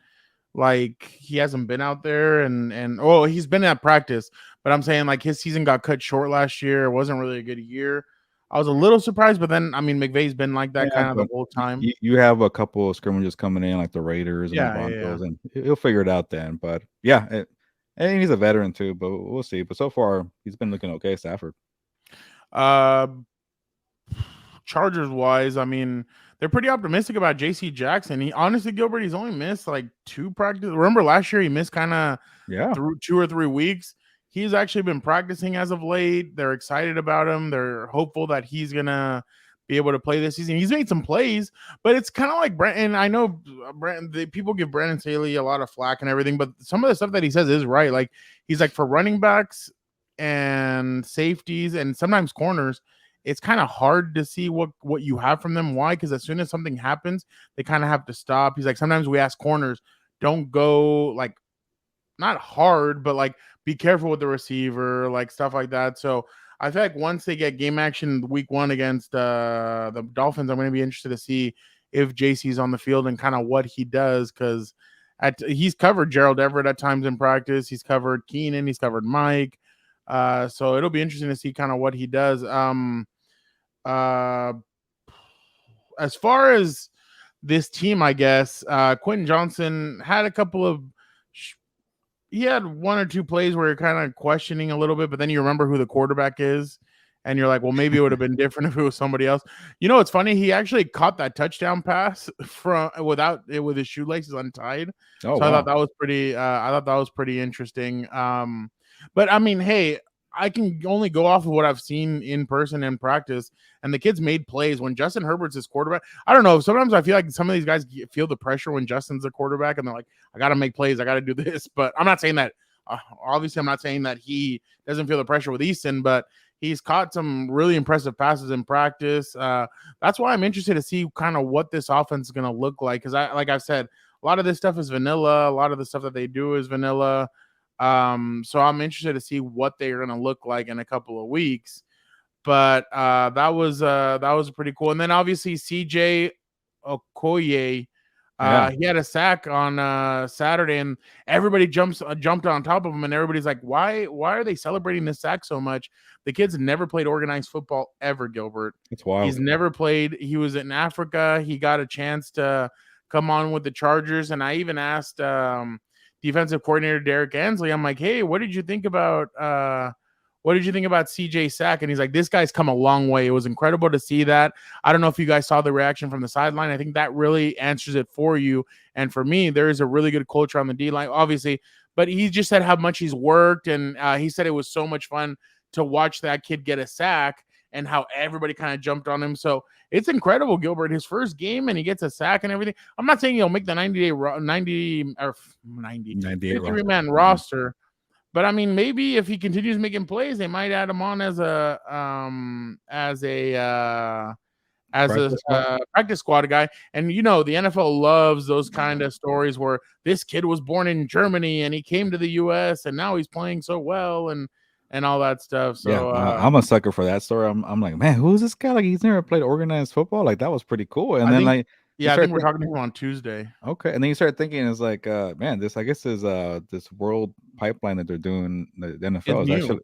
out there, and he's been at practice, but I'm saying like his season got cut short last year. It wasn't really a good year. I was a little surprised, but then, I mean, McVay's been like that kind of the whole time. You have a couple of scrimmages coming in, like the Raiders and the Broncos, and he'll figure it out then. But yeah, and he's a veteran too, but we'll see. But so far, he's been looking okay, Stafford. Chargers-wise, I mean, they're pretty optimistic about J.C. Jackson. Gilbert, he's only missed like 2 practices. Remember last year he missed kind of through 2 or 3 weeks. He's actually been practicing as of late. They're excited about him. They're hopeful that he's going to be able to play this season. He's made some plays, but it's kind of like and I know people give Brandon Staley a lot of flack and everything, but some of the stuff that he says is right. Like, he's like, for running backs and safeties and sometimes corners, it's kind of hard to see what you have from them. Why? Because as soon as something happens, they kind of have to stop. He's like, sometimes we ask corners, don't go like, not hard, but like, be careful with the receiver, like stuff like that. So I feel like once they get game action week 1 against the Dolphins, I'm going to be interested to see if JC's on the field and kind of what he does, because he's covered Gerald Everett at times in practice. He's covered Keenan. He's covered Mike. So it'll be interesting to see kind of what he does. As far as this team, I guess, Quentin Johnston had a couple of he had 1 or 2 plays where you're kind of questioning a little bit, but then you remember who the quarterback is, and you're like, well, maybe it would have been different if it was somebody else. It's funny. He actually caught that touchdown pass with his shoelaces untied. Oh, so wow. I thought that was pretty interesting. But I mean, hey, I can only go off of what I've seen in person in practice, and the kids made plays when Justin Herbert's his quarterback. I don't know. Sometimes I feel like some of these guys feel the pressure when Justin's the quarterback, and they're like, I got to make plays. I got to do this. But I'm not saying that. Obviously, I'm not saying that he doesn't feel the pressure with Easton, but he's caught some really impressive passes in practice. That's why I'm interested to see kind of what this offense is going to look like. Because like I've said, a lot of this stuff is vanilla. A lot of the stuff that they do is vanilla. So I'm interested to see what they're going to look like in a couple of weeks. But that was pretty cool. And then obviously CJ Okoye, he had a sack on Saturday, and everybody jumped on top of him, and everybody's like, why are they celebrating this sack so much? The kid's never played organized football ever, Gilbert. It's wild. He's never played. He was in Africa. He got a chance to come on with the Chargers, and I even asked defensive coordinator Derek Ansley, I'm like, hey, what did you think about CJ Sack? And he's like, this guy's come a long way. It was incredible to see that. I don't know if you guys saw the reaction from the sideline. I think that really answers it for you. And for me, there is a really good culture on the D-line, obviously, but he just said how much he's worked. And he said it was so much fun to watch that kid get a sack and how everybody kind of jumped on him. So it's incredible, Gilbert. His first game and he gets a sack and everything. I'm not saying he'll make the 93-man roster, but I mean, maybe if he continues making plays, they might add him on as a practice squad guy. And you know, the NFL loves those kind of stories where this kid was born in Germany and he came to the US and now he's playing so well and all that stuff. So I'm a sucker for that story. I'm like, man, who's this guy? Like, he's never played organized football. Like, that was pretty cool. And I think we're talking to him on Tuesday. Okay, and then you start thinking, it's like, man, this, I guess, is this world pipeline that they're doing. The NFL is actually,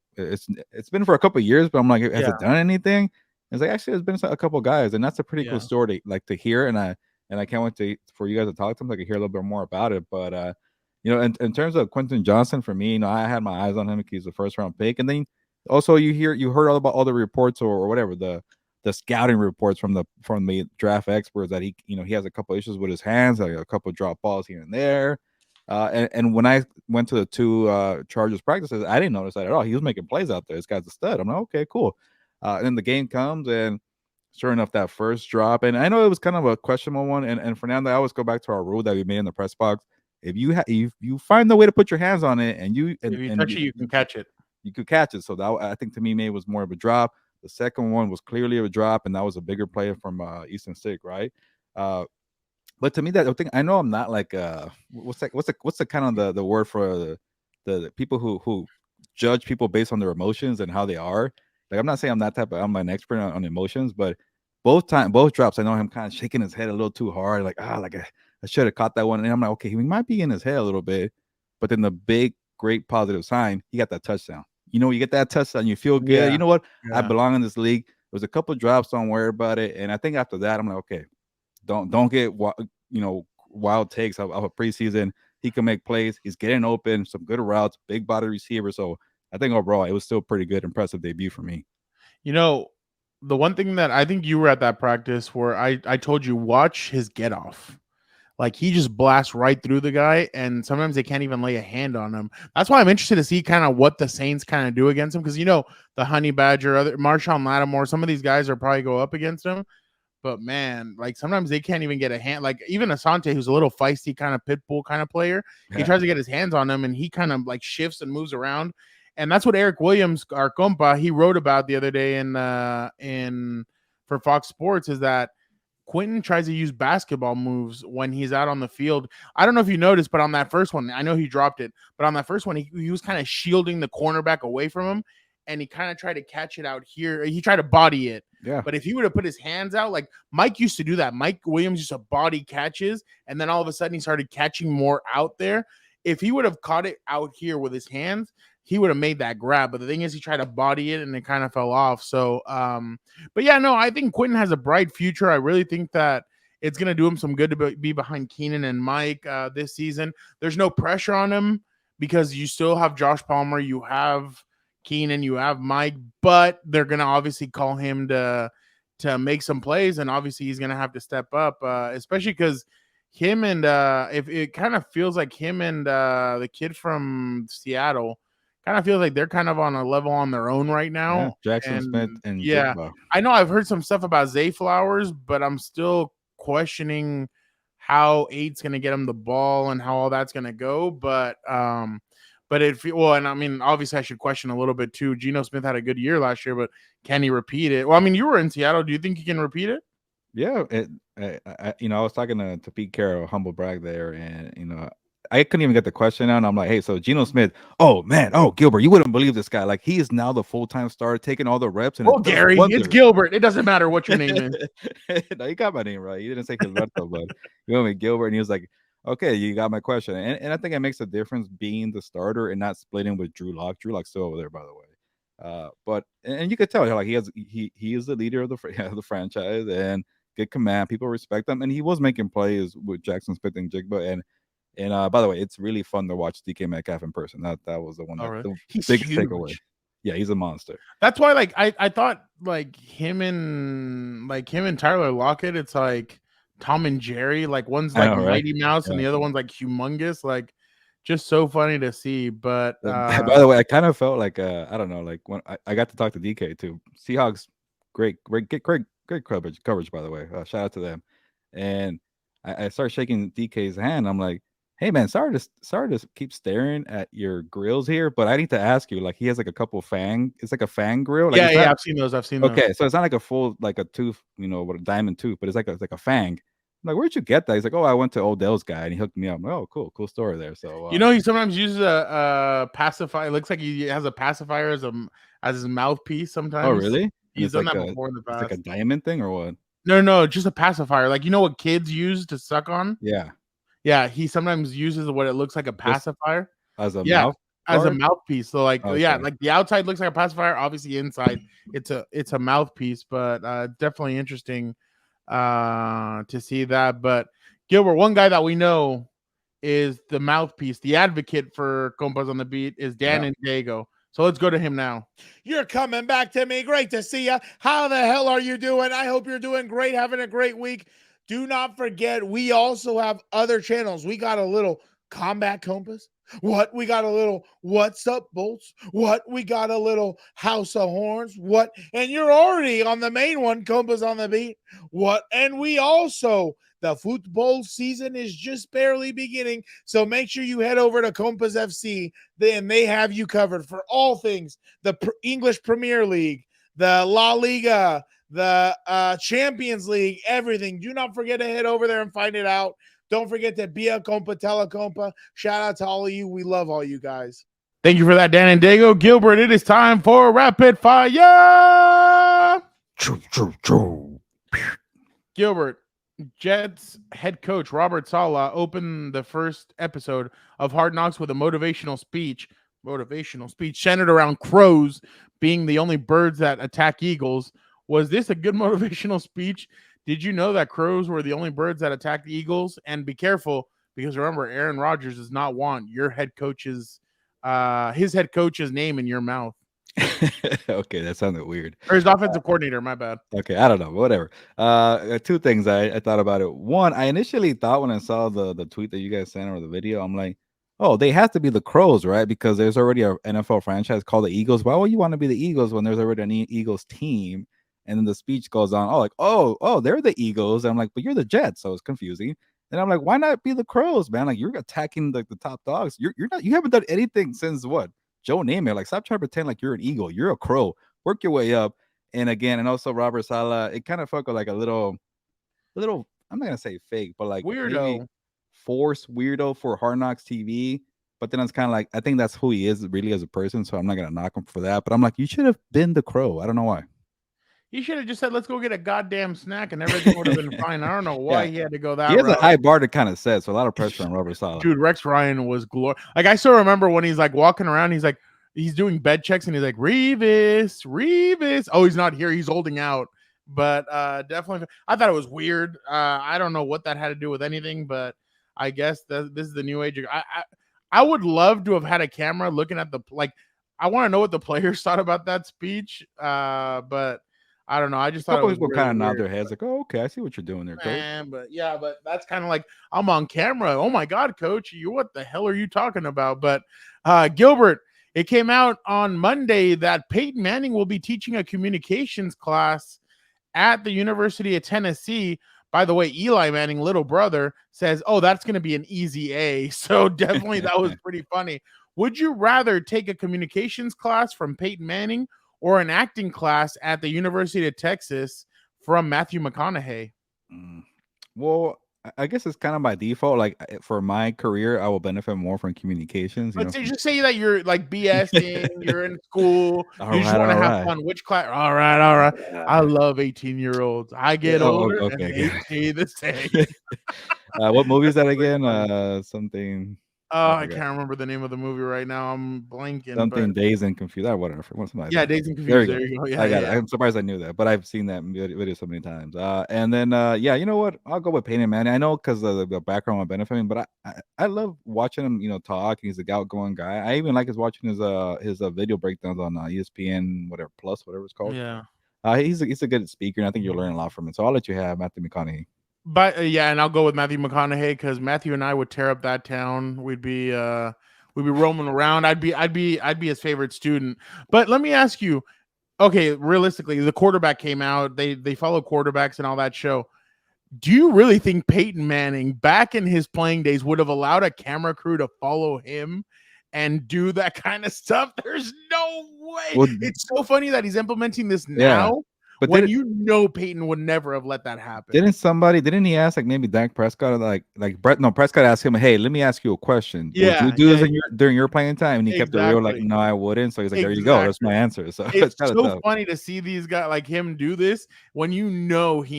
it's been for a couple of years, but I'm like, has it done anything? It's like, actually, there's been a couple of guys, and that's a pretty cool story to hear. And I can't wait for you guys to talk to them, so I can hear a little bit more about it. But you know, in terms of Quentin Johnston, for me, you know, I had my eyes on him because he's the first round pick, and then also you heard all about all the reports or whatever the scouting reports from the draft experts that he has a couple issues with his hands, like a couple drop balls here and there. And when I went to the two Chargers practices, I didn't notice that at all. He was making plays out there. This guy's a stud. I'm like, okay, cool. And then the game comes, and sure enough, that first drop, and I know it was kind of a questionable one. And Fernando, I always go back to our rule that we made in the press box. If you find the way to put your hands on it, and if you touch it, you can catch it. You could catch it. So that, I think, to me, maybe was more of a drop. The second one was clearly a drop, and that was a bigger play from Easton Stick, right? But to me, that thing, I know I'm not like what's the kind of the word for the people who judge people based on their emotions and how they are. Like, I'm not saying I'm an expert on emotions, but both drops, I know him kind of shaking his head a little too hard, like I should have caught that one. And I'm like, okay, he might be in his head a little bit, but then the big, great positive sign, he got that touchdown. You know, you get that touchdown, you feel good. Yeah. You know what? Yeah. I belong in this league. There was a couple of drops, don't worry about it. And I think after that, I'm like, okay, don't get wild takes of a preseason. He can make plays. He's getting open, some good routes, big body receiver. So I think overall, it was still pretty good, impressive debut for me. You know, the one thing that I think you were at that practice where I told you, watch his get off. Like, he just blasts right through the guy, and sometimes they can't even lay a hand on him. That's why I'm interested to see kind of what the Saints kind of do against him, because, you know, the Honey Badger, Marshawn Lattimore, some of these guys are probably go up against him. But, man, like, sometimes they can't even get a hand. Like, even Asante, who's a little feisty kind of pit bull kind of player, he tries to get his hands on him, and he kind of, like, shifts and moves around. And that's what Eric Williams, our compa, he wrote about the other day for Fox Sports, is that Quentin tries to use basketball moves when he's out on the field. I don't know if you noticed, but on that first one, I know he dropped it, but on that first one, he was kind of shielding the cornerback away from him, and he kind of tried to catch it out here. He tried to body it. Yeah. But if he would have put his hands out, like Mike used to do that. Mike Williams used to body catches, and then all of a sudden he started catching more out there. If he would have caught it out here with his hands, he would have made that grab. But the thing is, he tried to body it and it kind of fell off. So, but yeah, no, I think Quentin has a bright future. I really think that it's going to do him some good to be behind Keenan and Mike this season. There's no pressure on him because you still have Josh Palmer, you have Keenan, you have Mike, but they're going to obviously call him to make some plays. And obviously he's going to have to step up, especially because him and if it kind of feels like him and the kid from Seattle kind of feels like they're kind of on a level on their own right now. Yeah, Jackson Smith and Jigba. I know I've heard some stuff about Zay Flowers, but I'm still questioning how 8's going to get him the ball and how all that's going to go. But and I mean, obviously I should question a little bit too. Geno Smith had a good year last year, but can he repeat it? Well, I mean, you were in Seattle. Do you think he can repeat it? Yeah, I was talking to Pete Carroll, humble brag there, and I couldn't even get the question out. And I'm like, hey, so Geno Smith, oh man, Gilbert, you wouldn't believe this guy. Like he is now the full-time star, taking all the reps. And Gary, it's Gilbert. It doesn't matter what your name is. No, you got my name right. You didn't say Gilberto, but you know me, Gilbert. And he was like, okay, you got my question. And I think it makes a difference being the starter and not splitting with Drew Lock. Drew Lock's still over there, by the way. But you could tell like he is the leader of the franchise and good command. People respect him, and he was making plays with Jackson Smith and Jigba. And by the way, it's really fun to watch DK Metcalf in person. That was the one that the biggest takeaway. Yeah, he's a monster. That's why, like, I thought like him and Tyler Lockett, it's like Tom and Jerry. Like one's like Mighty Mouse and the other one's like humongous. Like just so funny to see. But by the way, I kind of felt like I don't know, like when I got to talk to DK too. Seahawks, great coverage, by the way. Shout out to them. And I started shaking DK's hand. I'm like, hey man, sorry to keep staring at your grills here, but I need to ask you. Like he has like a couple it's like a fang grill. Like, yeah, I've seen those. Okay, so it's not like a full like a tooth, with a diamond tooth, but it's like a fang. I'm like, where'd you get that? He's like, oh, I went to Odell's guy and he hooked me up. I'm like, oh, cool story there. So he sometimes uses a pacifier. It looks like he has a pacifier as his mouthpiece sometimes. Oh, really? He's done that before in the past. It's like a diamond thing or what? No, just a pacifier. Like what kids use to suck on? Yeah. Yeah, he sometimes uses what it looks like a pacifier. As a mouthpiece. So like like the outside looks like a pacifier. Obviously inside it's a mouthpiece, but definitely interesting to see that. But Gilbert, one guy that we know is the mouthpiece, the advocate for Compas on the Beat is Dan and Diego. So let's go to him now. You're coming back to me. Great to see you. How the hell are you doing? I hope you're doing great, having a great week. Do not forget, we also have other channels. We got a little Combat Compas. What? We got a little What's Up Bolts. What? We got a little House of Horns. What? And you're already on the main one, Compas on the Beat. What? And we also, the football season is just barely beginning, so make sure you head over to Compas FC. Then they have you covered for all things, the English Premier League, the La Liga, the Champions League, everything. Do not forget to head over there and find it out. Don't forget to be a compa, tell a compa. Shout out to all of you. We love all you guys. Thank you for that, Dan and Diego. Gilbert, it is time for Rapid Fire. Gilbert, Jets head coach Robert Saleh opened the first episode of Hard Knocks with a motivational speech centered around crows being the only birds that attack eagles. Was this a good motivational speech? Did you know that crows were the only birds that attack the eagles? And be careful, because remember, Aaron Rodgers does not want your head coach's his head coach's name in your mouth. Okay, that sounded weird. Or his offensive coordinator, my bad. Okay, I don't know, whatever. Two things I thought about it. One, I initially thought when I saw the tweet that you guys sent or the video, I'm like, oh, they have to be the Crows, right? Because there's already an NFL franchise called the Eagles. Why would you want to be the Eagles when there's already an Eagles team? And then the speech goes on, oh, they're the Eagles. And I'm like, but you're the Jets, so it's confusing. And I'm like, why not be the Crows, man? Like you're attacking like the top dogs. You haven't done anything since what? Joe Namath. Like stop trying to pretend like you're an Eagle. You're a Crow. Work your way up. And again, and also Robert Saleh, it kind of felt like a little. I'm not gonna say fake, but like weirdo, forced weirdo for Hard Knocks TV. But then it's kind of like I think that's who he is really as a person. So I'm not gonna knock him for that. But I'm like, you should have been the Crow. I don't know why. He should have just said, let's go get a goddamn snack and everything would have been fine. I don't know why he had to go that route. He has a high bar to kind of set, so a lot of pressure on Robert Saleh. Dude, Rex Ryan was glorious. Like, I still remember when he's like walking around, he's doing bed checks and he's like, Revis. Oh, he's not here. He's holding out. But definitely, I thought it was weird. I don't know what that had to do with anything, but I guess this is the new age. I would love to have had a camera looking at I want to know what the players thought about that speech. But I don't know. I just thought people kind of nod their heads like, "Oh, okay, I see what you're doing there, coach." But that's kind of like I'm on camera. Oh my God, coach, what the hell are you talking about? But Gilbert, It came out on Monday that Peyton Manning will be teaching a communications class at the University of Tennessee. By the way, Eli Manning, little brother, says, "Oh, that's going to be an easy A." So definitely that was pretty funny. Would you rather take a communications class from Peyton Manning or an acting class at the University of Texas from Matthew McConaughey? Well, I guess it's kind of by default. Like for my career, I will benefit more from communications. Let's just say that you're like BSing, you're in school, you just want to have fun. Which class? All right. I love 18-year-olds. I get older and they stay the same. What movie is that again? Something. I can't remember the name of the movie right now. I'm blanking. Something Dazed and Confused. Whatever. Dazed and Confused. There you go. Yeah, I got it. I'm surprised I knew that, but I've seen that video so many times. And then you know what? I'll go with Peyton Manning. I know because the background will benefit him, but I love watching him, talk. He's a outgoing guy. I even like watching his video breakdowns on ESPN, whatever it's called. Yeah. He's a good speaker, and I think you'll learn a lot from it. So I'll let you have Matthew McConaughey. But and I'll go with Matthew McConaughey because Matthew and I would tear up that town. We'd be roaming around. I'd be his favorite student. But let me ask you, okay, realistically, the quarterback came out. They follow quarterbacks and all that show. Do you really think Peyton Manning, back in his playing days, would have allowed a camera crew to follow him and do that kind of stuff? There's no way. Well, it's so funny that he's implementing this now. But when Peyton would never have let that happen. Didn't he ask maybe Dak Prescott Prescott asked him, "Hey, let me ask you a question. Would you do this during your playing time?" And he kept it real no, I wouldn't. So he's like, there you go. That's my answer. So it's so funny to see these guys like him do this when he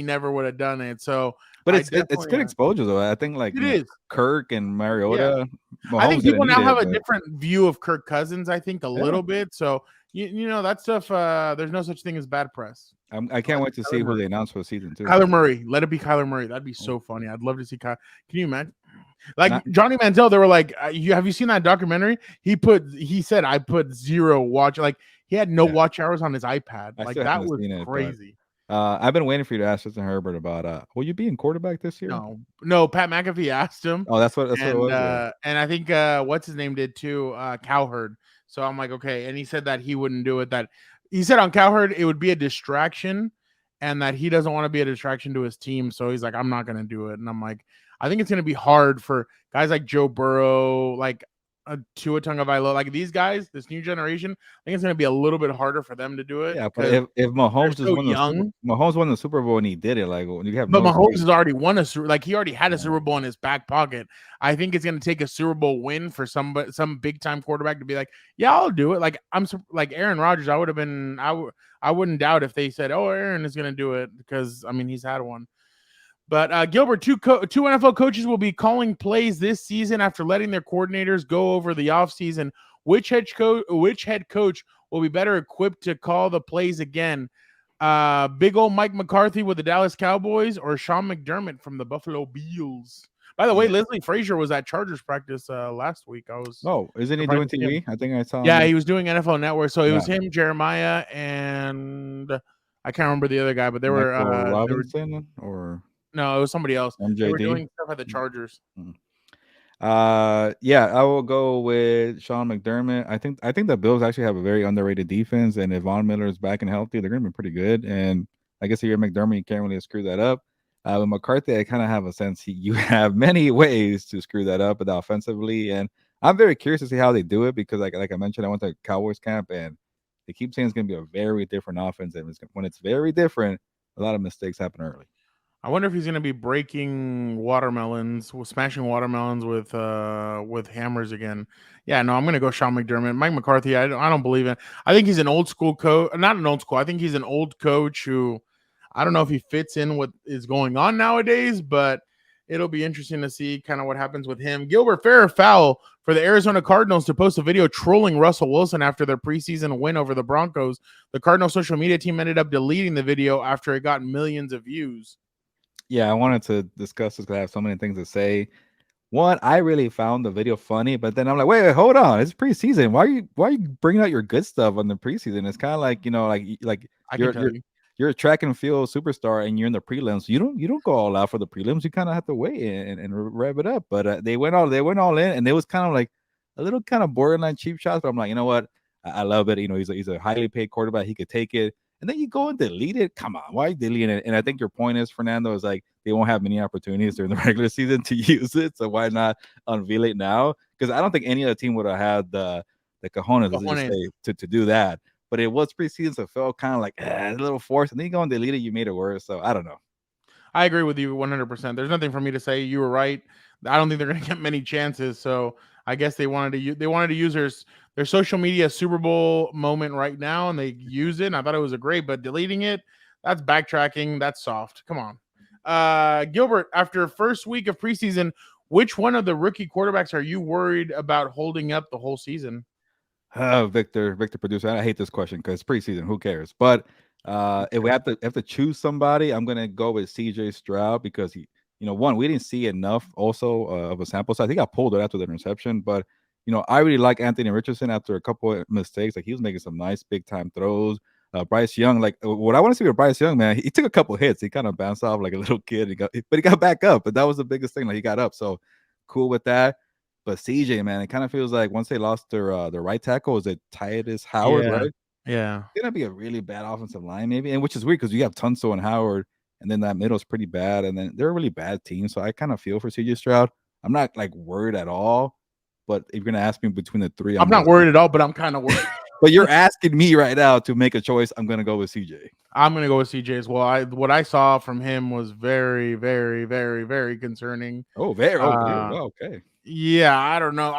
never would have done it. So but it's good exposure though. I think it is. Kirk and Mariota. Yeah. I think people now have a different view of Kirk Cousins, I think a little bit. So that stuff, there's no such thing as bad press. I can't wait to see who they announce for season 2. Kyler Murray. Let it be Kyler Murray. That'd be so funny. I'd love to see Kyler. Can you imagine? Johnny Manziel, they were like, have you seen that documentary? He said, I put 0 watch. He had no watch hours on his iPad. That was crazy. I've been waiting for you to ask Justin Herbert about, will you be in quarterback this year? No. Pat McAfee asked him. Oh, that's what it was. And I think, what's his name did too? Cowherd. So I'm like, okay. And he said that he wouldn't do it. That he said on Cowherd, it would be a distraction and that he doesn't want to be a distraction to his team. So he's like, I'm not going to do it. And I'm like, I think it's going to be hard for guys like Joe Burrow, Tua Tagovailoa, these guys, this new generation. I think it's going to be a little bit harder for them to do it. Yeah, but if Mahomes Mahomes won the Super Bowl and he did it, Mahomes has already won he already had a Super Bowl in his back pocket. I think it's going to take a Super Bowl win for some big time quarterback to be like, yeah, I'll do it. I'm Aaron Rodgers. I wouldn't doubt if they said, oh, Aaron is going to do it because he's had one. But Gilbert, two NFL coaches will be calling plays this season after letting their coordinators go over the offseason. Which head coach will be better equipped to call the plays again? Big old Mike McCarthy with the Dallas Cowboys or Sean McDermott from the Buffalo Bills? By the way, Leslie Frazier was at Chargers practice last week. Isn't he doing TV? I think I saw him. Yeah, he was doing NFL Network. So it was him, Jeremiah, and I can't remember the other guy, but they were Robinson or. No, it was somebody else. MJD? They were doing stuff at the Chargers. I will go with Sean McDermott. I think the Bills actually have a very underrated defense, and if Von Miller is back and healthy, they're going to be pretty good. And I guess if you're McDermott, you can't really screw that up. With McCarthy, I kind of have a sense you have many ways to screw that up offensively, and I'm very curious to see how they do it because, like I mentioned, I went to Cowboys camp, and they keep saying it's going to be a very different offense, and when it's very different, a lot of mistakes happen early. I wonder if he's going to be breaking watermelons, smashing watermelons with hammers again. Yeah, no, I'm going to go Sean McDermott. Mike McCarthy, I don't believe in. I think he's an old school coach. Not an old school. I think he's an old coach who I don't know if he fits in what is going on nowadays, but it'll be interesting to see kind of what happens with him. Gilbert, fair or foul for the Arizona Cardinals to post a video trolling Russell Wilson after their preseason win over the Broncos. The Cardinals social media team ended up deleting the video after it got millions of views. Yeah, I wanted to discuss this because I have so many things to say. One, I really found the video funny, but then I'm like, wait, hold on, it's preseason. Why are you bringing out your good stuff on the preseason? It's kind of like you're a track and field superstar and you're in the prelims. You don't go all out for the prelims. You kind of have to wait and rev it up. But they went all in, and it was kind of like a little kind of borderline cheap shots. But I'm like, you know what? I love it. You know, he's a highly paid quarterback. He could take it. And then you go and delete it. Come on, why are you deleting it? And I think your point is, Fernando, is like they won't have many opportunities during the regular season to use it. So why not unveil it now? Because I don't think any other team would have had the cojones to do that. But it was preseason, so it felt kind of like a little forced. And then you go and delete it, you made it worse. So I don't know. I agree with you 100%. There's nothing for me to say. You were right. I don't think they're going to get many chances. So I guess they wanted to use their social media Super Bowl moment right now, and they use it. And I thought it was but deleting it, that's backtracking. That's soft. Come on. Gilbert, after first week of preseason, which one of the rookie quarterbacks are you worried about holding up the whole season? Victor, producer. I hate this question because preseason. Who cares? But if we have to choose somebody, I'm gonna go with CJ Stroud because he, we didn't see enough also of a sample size. He got pulled after the interception, but I really like Anthony Richardson after a couple of mistakes. Like he was making some nice big time throws. Bryce Young, like what I want to see with Bryce Young, man, he took a couple hits. He kind of bounced off like a little kid. But he got back up. But that was the biggest thing. Like he got up. So cool with that. But CJ, man, it kind of feels like once they lost their right tackle, is it Titus Howard, right? Yeah. It's gonna be a really bad offensive line, maybe, and which is weird because you have Tunsil and Howard, and then that middle is pretty bad, and then they're a really bad team. So I kind of feel for CJ Stroud. I'm not like worried at all. But if you're gonna ask me between the three, I'm not worried at all, but I'm kind of worried. But you're asking me right now to make a choice. I'm gonna go with CJ. I'm gonna go with CJ as well. What I saw from him was very, very, very, very concerning. Okay. Yeah, I don't know.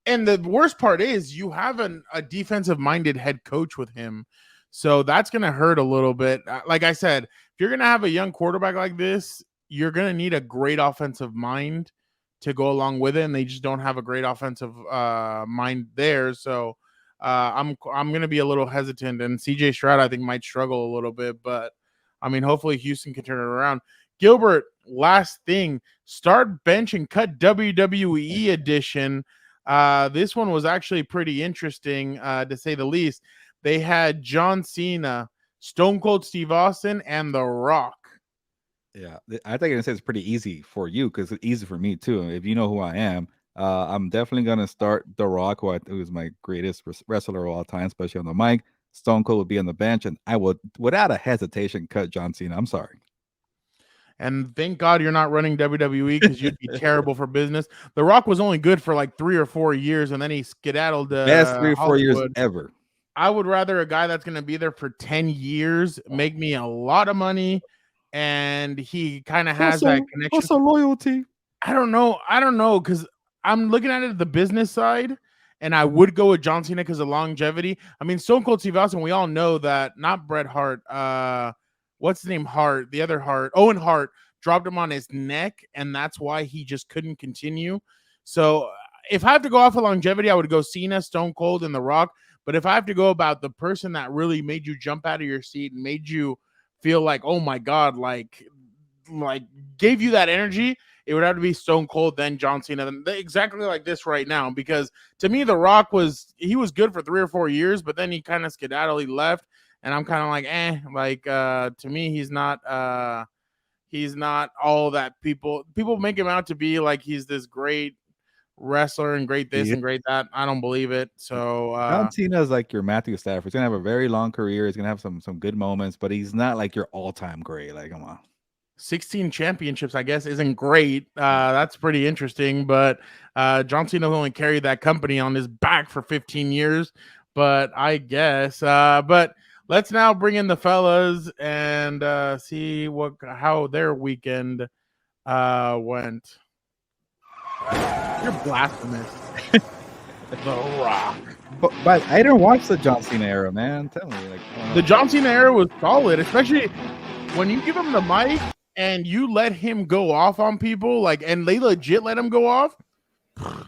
And the worst part is you have a defensive minded head coach with him, so that's gonna hurt a little bit. Like I said, if you're gonna have a young quarterback like this, you're gonna need a great offensive mind to go along with it, and they just don't have a great offensive mind there. So I'm gonna be a little hesitant, and CJ Stroud I think might struggle a little bit, but I mean hopefully Houston can turn it around. Gilbert, last thing, start, bench, and cut WWE edition. This one was actually pretty interesting, to say the least. They had John Cena, Stone Cold Steve Austin, and The Rock. Yeah, I think it's pretty easy for you because it's easy for me too. If you know who I am, I'm definitely gonna start The Rock, who is my greatest wrestler of all time, especially on the mic. Stone Cold would be on the bench, and I would, without a hesitation, cut John Cena. I'm sorry. And thank God you're not running WWE because you'd be terrible for business. The Rock was only good for like 3 or 4 years, and then he skedaddled. Best 3 or 4 years ever. I would rather a guy that's going to be there for 10 years, make me a lot of money, and he kind of has that connection. Also loyalty. I don't know, because I'm looking at it at the business side, and I would go with John Cena because of longevity. I mean, Stone Cold Steve Austin, we all know that, not Bret Hart, what's his name? Hart, the other Hart, Owen Hart, dropped him on his neck, and that's why he just couldn't continue. So if I have to go off of longevity, I would go Cena, Stone Cold, and The Rock. But if I have to go about the person that really made you jump out of your seat and made you feel like, oh my God, like gave you that energy, it would have to be Stone Cold, then John Cena, exactly like this right now. Because to me, The Rock was good for 3 or 4 years, but then he kind of skedaddled, he left. And I'm kind of like, to me, he's not all that people make him out to be. Like he's this great wrestler and great this and great that. I don't believe it. So John Cena is like your Matthew Stafford. He's gonna have a very long career. He's gonna have some good moments, but he's not like your all-time great. Like, come on. 16 championships, I guess, isn't great. That's pretty interesting. But John Cena only carried that company on his back for 15 years. But I guess. But let's now bring in the fellas and see how their weekend went. You're blasphemous. The Rock. But I didn't watch the John Cena era, man. Tell me, the John Cena era was solid, especially when you give him the mic and you let him go off on people, and they legit let him go off.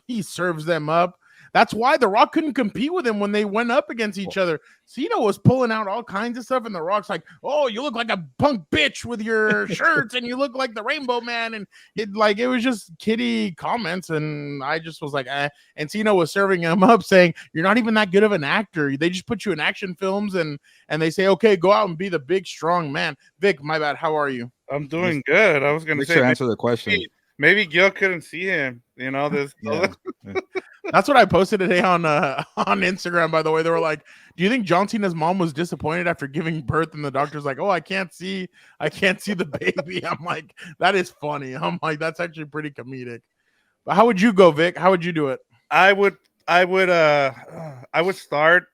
He serves them up. That's why The Rock couldn't compete with him when they went up against each other. Cena was pulling out all kinds of stuff, and The Rock's like, "Oh, you look like a punk bitch with your shirts, and you look like the Rainbow Man." And it was just kiddie comments, and I just was like, eh. And Cena was serving him up, saying, "You're not even that good of an actor. They just put you in action films, and they say, okay, go out and be the big, strong man." Vic, my bad. How are you? I'm doing good. I was going to say, answer the question. Maybe Gil couldn't see him. That's what I posted today on Instagram. By the way, they were like, "Do you think John Cena's mom was disappointed after giving birth?" And the doctor's like, "Oh, I can't see the baby." I'm like, "That is funny." I'm like, "That's actually pretty comedic." But how would you go, Vic? How would you do it? I would start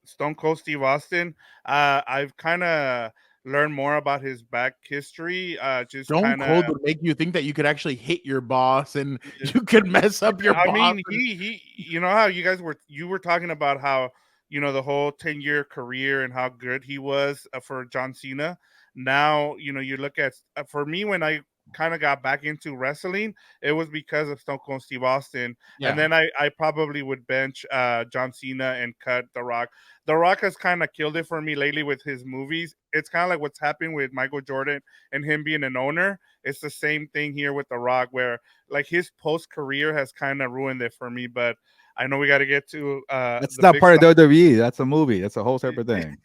Stone Cold Steve Austin. I've kind of learned more about his back history. Just Stone kind Cold of. would make you think that you could actually hit your boss and you could mess up your boss. I mean, he you know how you were talking about how the whole 10-year career and how good he was for John Cena. Now you look at for me when I kind of got back into wrestling, it was because of Stone Cold Steve Austin. Yeah. And then I probably would bench John Cena and cut The Rock. The Rock has kind of killed it for me lately with his movies. It's kind of like what's happening with Michael Jordan and him being an owner. It's the same thing here with The Rock, where like his post career has kind of ruined it for me. But I know we got to get to that's not part of WWE. That's a movie. That's a whole separate thing.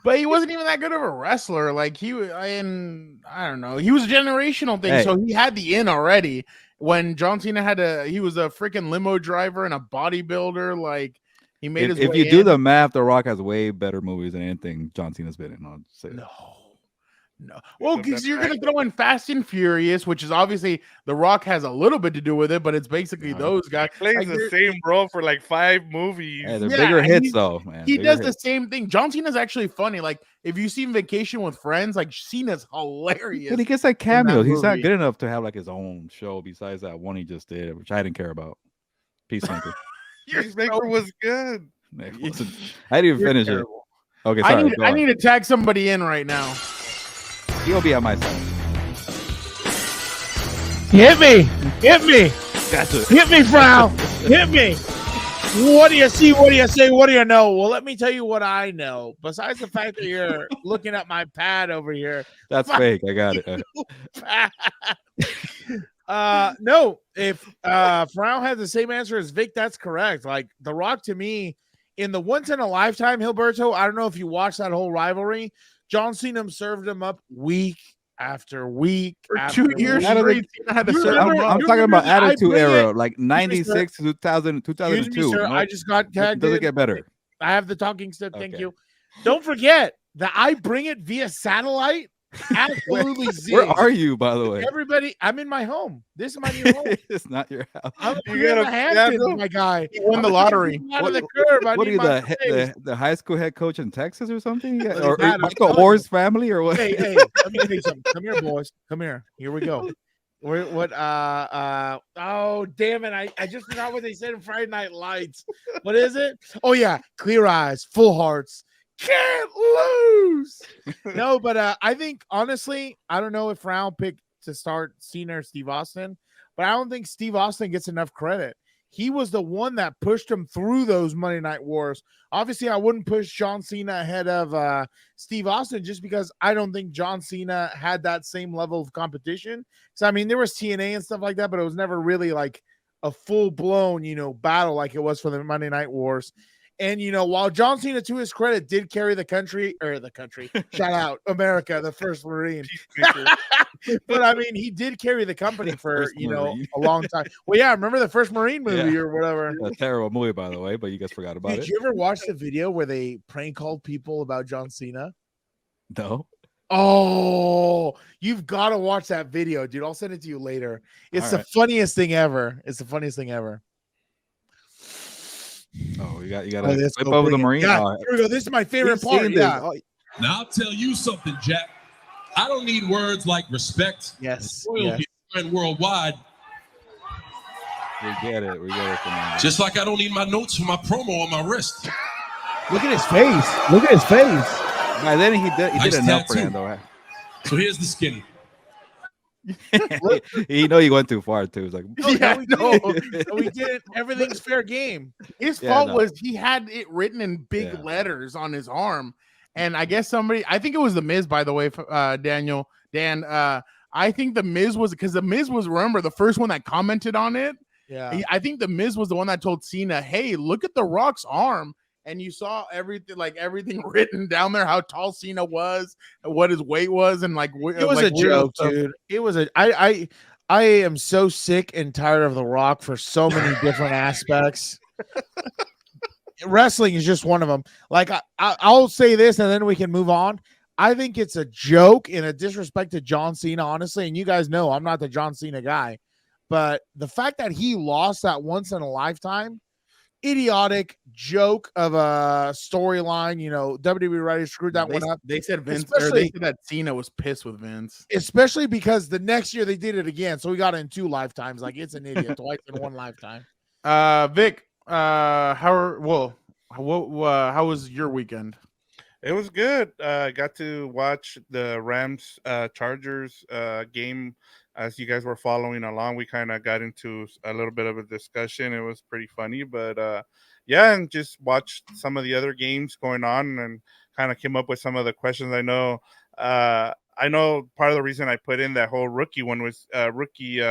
But he wasn't even that good of a wrestler. Like I don't know. He was a generational thing, so he had the in already. When John Cena he was a freaking limo driver and a bodybuilder. Like he made his. If you do the math, The Rock has way better movies than anything John Cena's been in. I'll say that. No. Well, because you're going to throw in Fast and Furious, which is obviously The Rock has a little bit to do with it, but it's basically those guys. He plays the same role for like 5 movies. Hey, they're bigger hits, though, man. He does the same thing. John Cena's actually funny. Like, if you see Vacation with Friends, like, Cena's hilarious. But he gets like cameos. He's not good enough to have like his own show besides that one he just did, which I didn't care about. Peacemaker. Peacemaker was good. I didn't even finish it. Okay, sorry. I need to tag somebody in right now. He'll be on my side. Hit me. That's it. Hit me, Frau. Hit me. What do you see? What do you say? What do you know? Well, let me tell you what I know. Besides the fact that you're looking at my pad over here. That's fake. I got it. No, if Frau had the same answer as Vic, that's correct. Like The Rock to me, in the once in a lifetime, Gilberto, I don't know if you watched that whole rivalry. John Cena served him up week after week for 2 years. I'm talking about Attitude Era, like 96 to 2002. Sir, I just got tagged. Doesn't get better. I have the talking stick. Thank you. Don't forget that I bring it via satellite. Absolutely zero. Where are you, by the way? Everybody, I'm in my home. This is my new home. It's not your house. I'm in the Hamptons, my guy. You won the lottery. Out of the curb. What are you, the high school head coach in Texas or something? Or that, Michael Orr's family or what? Hey, let me tell you something. Come here, boys. Come here. Here we go. Oh, damn it. I just forgot what they said in Friday Night Lights. What is it? Oh, yeah. Clear eyes, full hearts. Can't lose. No, but I think honestly, I don't know if Round picked to start Cena or Steve Austin, but I don't think Steve Austin gets enough credit. He was the one that pushed him through those Monday Night Wars. Obviously, I wouldn't push John Cena ahead of Steve Austin just because I don't think John Cena had that same level of competition. So, I mean, there was TNA and stuff like that, but it was never really like a full-blown, battle like it was for the Monday Night Wars. And, while John Cena, to his credit, did carry the country, shout out, America, the first Marine. But, I mean, he did carry the company for, a long time. Well, yeah, remember the first Marine movie or whatever? A terrible movie, by the way, but you guys forgot about it. Did you ever watch the video where they prank called people about John Cena? No. Oh, you've got to watch that video, dude. I'll send it to you later. It's the funniest thing ever. Oh, you got to flip over the Marine. Yeah, here we go. This is my favorite part. Yeah. Now I'll tell you something, Jack. I don't need words like respect. Yes. Royalty and worldwide. We get it. Fernando. Just like I don't need my notes for my promo on my wrist. Look at his face. By then he did Nice enough tattoo. for him, though. So here's the skinny. He he went too far too. It's like, We did. Everything's fair game. His fault was he had it written in big letters on his arm, and I guess I think it was the Miz, by the way, Dan. I think the Miz was because the Miz was, remember, the first one that commented on it. Yeah, I think the Miz was the one that told Cena, "Hey, look at The Rock's arm." And you saw everything written down there, how tall Cena was, what his weight was, and it was a joke, dude. It was I am so sick and tired of The Rock for so many different aspects. Wrestling is just one of them. Like I'll say this, and then we can move on. I think it's a joke and a disrespect to John Cena, honestly. And you guys know I'm not the John Cena guy, but the fact that he lost that once in a lifetime, idiotic joke of a storyline. You know, WWE writers screwed that one up. They said Vince, or they said that Cena was pissed with Vince, especially because the next year they did it again, so we got it in 2 lifetimes. Like it's an idiot twice in 1 lifetime. Vic, how was your weekend? It was good. Got to watch the Rams Chargers game. As you guys were following along, we kind of got into a little bit of a discussion. It was pretty funny, but yeah, and just watched some of the other games going on and kind of came up with some of the questions. I know part of the reason I put in that whole rookie one was rookie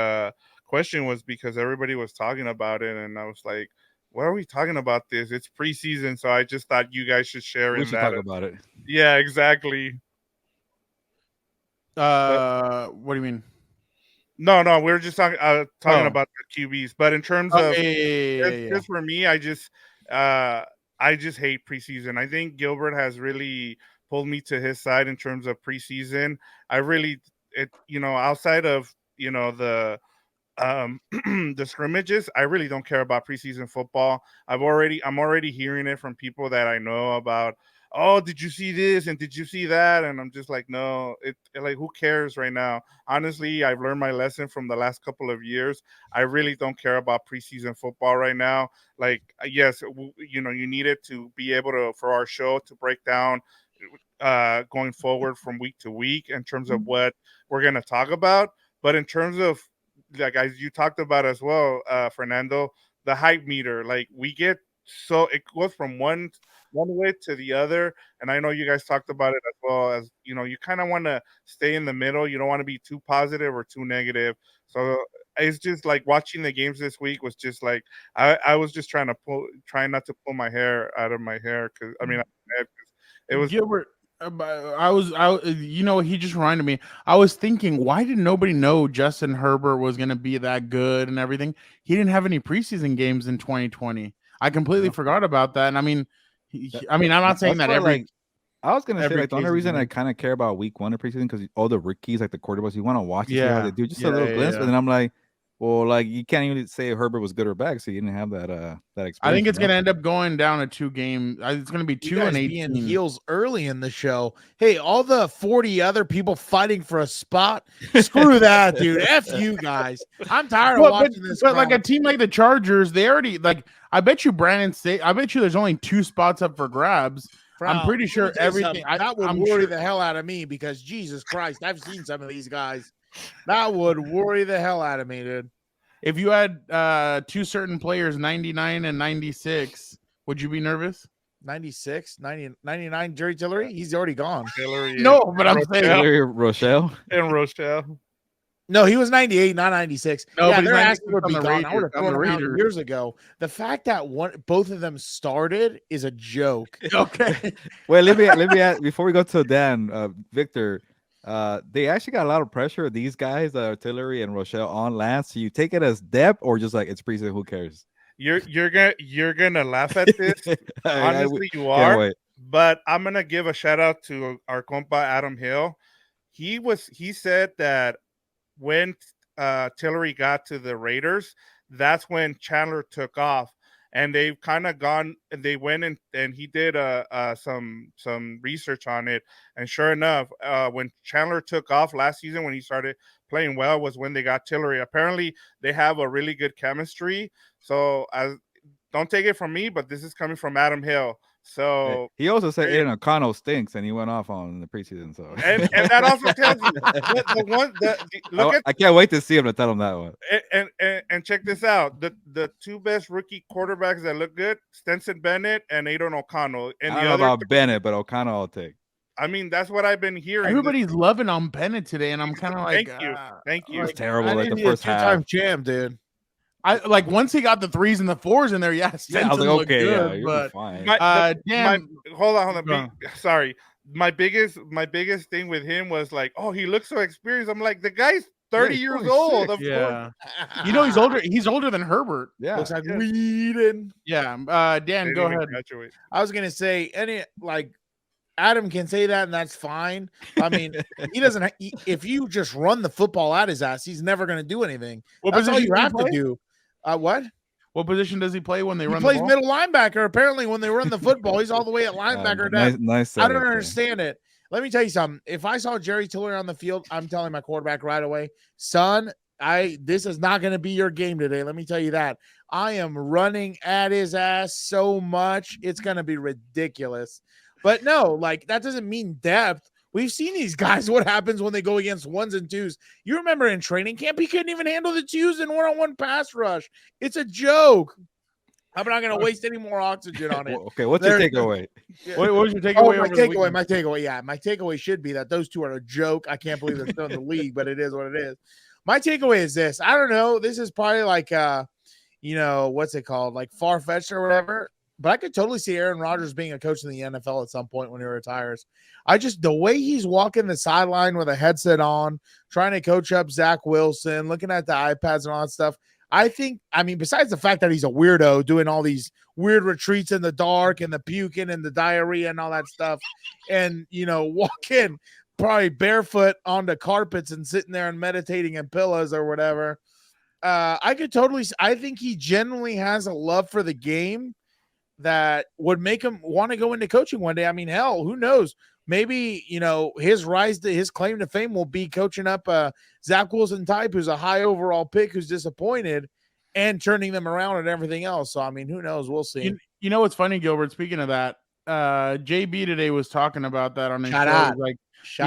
question was because everybody was talking about it, and I was like, "Why are we talking about this? It's preseason," so I just thought you guys should share We in should that. talk about it. Yeah, exactly. What do you mean? No, we were just talking about the QBs. But in terms of just for me, I just hate preseason. I think Gilbert has really pulled me to his side in terms of preseason. I really, outside of the the scrimmages, I really don't care about preseason football. I'm already hearing it from people that I know about. Oh, did you see this and did you see that? And I'm just like, no, like, who cares right now? Honestly, I've learned my lesson from the last couple of years. I really don't care about preseason football right now. Like, yes, you need it to be able to, for our show, to break down going forward from week to week in terms of what we're going to talk about. But in terms of, like, as you talked about as well, Fernando, the hype meter, like, we get, so it goes from one way to the other, and I know you guys talked about it as well, as you kind of want to stay in the middle. You don't want to be too positive or too negative. So it's just like watching the games this week was just like I was just trying not to pull my hair out of my hair, because it was Gilbert. He just reminded me. I was thinking, why did nobody know Justin Herbert was going to be that good and everything? He didn't have any preseason games in 2020. I completely forgot about that. And I mean, I'm not saying that every. I was gonna say, like, the only reason I game. kind of care about week 1 of preseason, because all the rookies, like the quarterbacks, you want to watch to see how they do, just a little glimpse. But then I'm like, well, like, you can't even say Herbert was good or bad, so you didn't have that experience. I think it's gonna end up going down to 2 games. It's gonna be 2 and 18. Being heels early in the show. Hey, all the 40 other people fighting for a spot, screw that, dude. F you guys. I'm tired of watching this. But like a team like the Chargers, they already, like, I bet you Brandon State. I bet you there's only 2 spots up for grabs. I'm pretty sure everything. That would worry the hell out of me, because Jesus Christ, I've seen some of these guys. That would worry the hell out of me, dude. If you had 2 certain players, 99 and 96, would you be nervous? 96, 90, 99, Jerry Tillery? He's already gone. No, but I'm saying Rochelle. And Rochelle. No, he was 98, not 96. No, yeah, but they're asking would be the gone. I would have Raiders, thrown him out years ago. The fact that both of them started is a joke. Okay. Wait, let me ask, before we go to Dan, Victor. They actually got a lot of pressure, these guys, Artillery and Rochelle, on Lance. So you take it as depth, or just like it's preseason, who cares? You're gonna laugh at this. Honestly, you are. But I'm gonna give a shout out to our compa Adam Hill. He said that when Tillery got to the Raiders, that's when Chandler took off. And they've kind of gone, and they went and he did some research on it. And sure enough, when Chandler took off last season, when he started playing well, was when they got Tillery. Apparently, they have a really good chemistry. So don't take it from me, but this is coming from Adam Hill. So he also said Aiden O'Connell stinks, and he went off on the preseason. So and that also tells you I can't wait to see him to tell him that one. And check this out: the 2 best rookie quarterbacks that look good, Stetson Bennett and Aiden O'Connell. And I don't know about Bennett, but O'Connell I'll take. I mean, that's what I've been hearing. Everybody's loving on Bennett today, and I'm kind of like, thank you. It's terrible. Like the first half. 2-time champ, dude. I like once he got the 3s and the 4s in there. Stenson I was like, okay, good, you're but fine. Hold on. Sorry, my biggest thing with him was like, oh, he looks so experienced. I'm like, the guy's 30 he's years 26. old. Of course. Yeah. You know, he's older. He's older than Herbert. Yeah. Looks like Yeah. Whedon. Yeah. Dan, Didn't go even ahead. graduate. I was gonna say Adam can say that, and that's fine. I mean, he doesn't. If you just run the football at his ass, he's never gonna do anything. What That's all position you does he have to play? do. What? What position does he play when they He run plays the ball? middle linebacker. Apparently, when they run the football, he's all the way at linebacker. Nice. I don't setup there. understand it. Let me tell you something. If I saw Jerry Tiller on the field, I'm telling my quarterback right away, son, this is not going to be your game today. Let me tell you that. I am running at his ass so much. It's going to be ridiculous. But no, that doesn't mean depth. We've seen these guys, what happens when they go against ones and twos. You remember in training camp, he couldn't even handle the twos in one-on-one pass rush. It's a joke. I'm not going to waste any more oxygen on it. Okay, what's your takeaway? What was your takeaway? My takeaway. Yeah, my takeaway should be that those two are a joke. I can't believe they're still in the league, but it is what it is. My takeaway is this. I don't know. This is probably what's it called? Like far-fetched or whatever. But I could totally see Aaron Rodgers being a coach in the NFL at some point when he retires. The way he's walking the sideline with a headset on, trying to coach up Zach Wilson, looking at the iPads and all that stuff. Besides the fact that he's a weirdo doing all these weird retreats in the dark and the puking and the diarrhea and all that stuff, and, walking probably barefoot onto carpets and sitting there and meditating in pillows or whatever. I think he genuinely has a love for the game that would make him want to go into coaching one day. I mean, hell, who knows? Maybe, his his claim to fame will be coaching up Zach Wilson type, who's a high overall pick, who's disappointed, and turning them around and everything else. So, I mean, who knows? We'll see. You know what's funny, Gilbert? Speaking of that, JB today was talking about that on his show.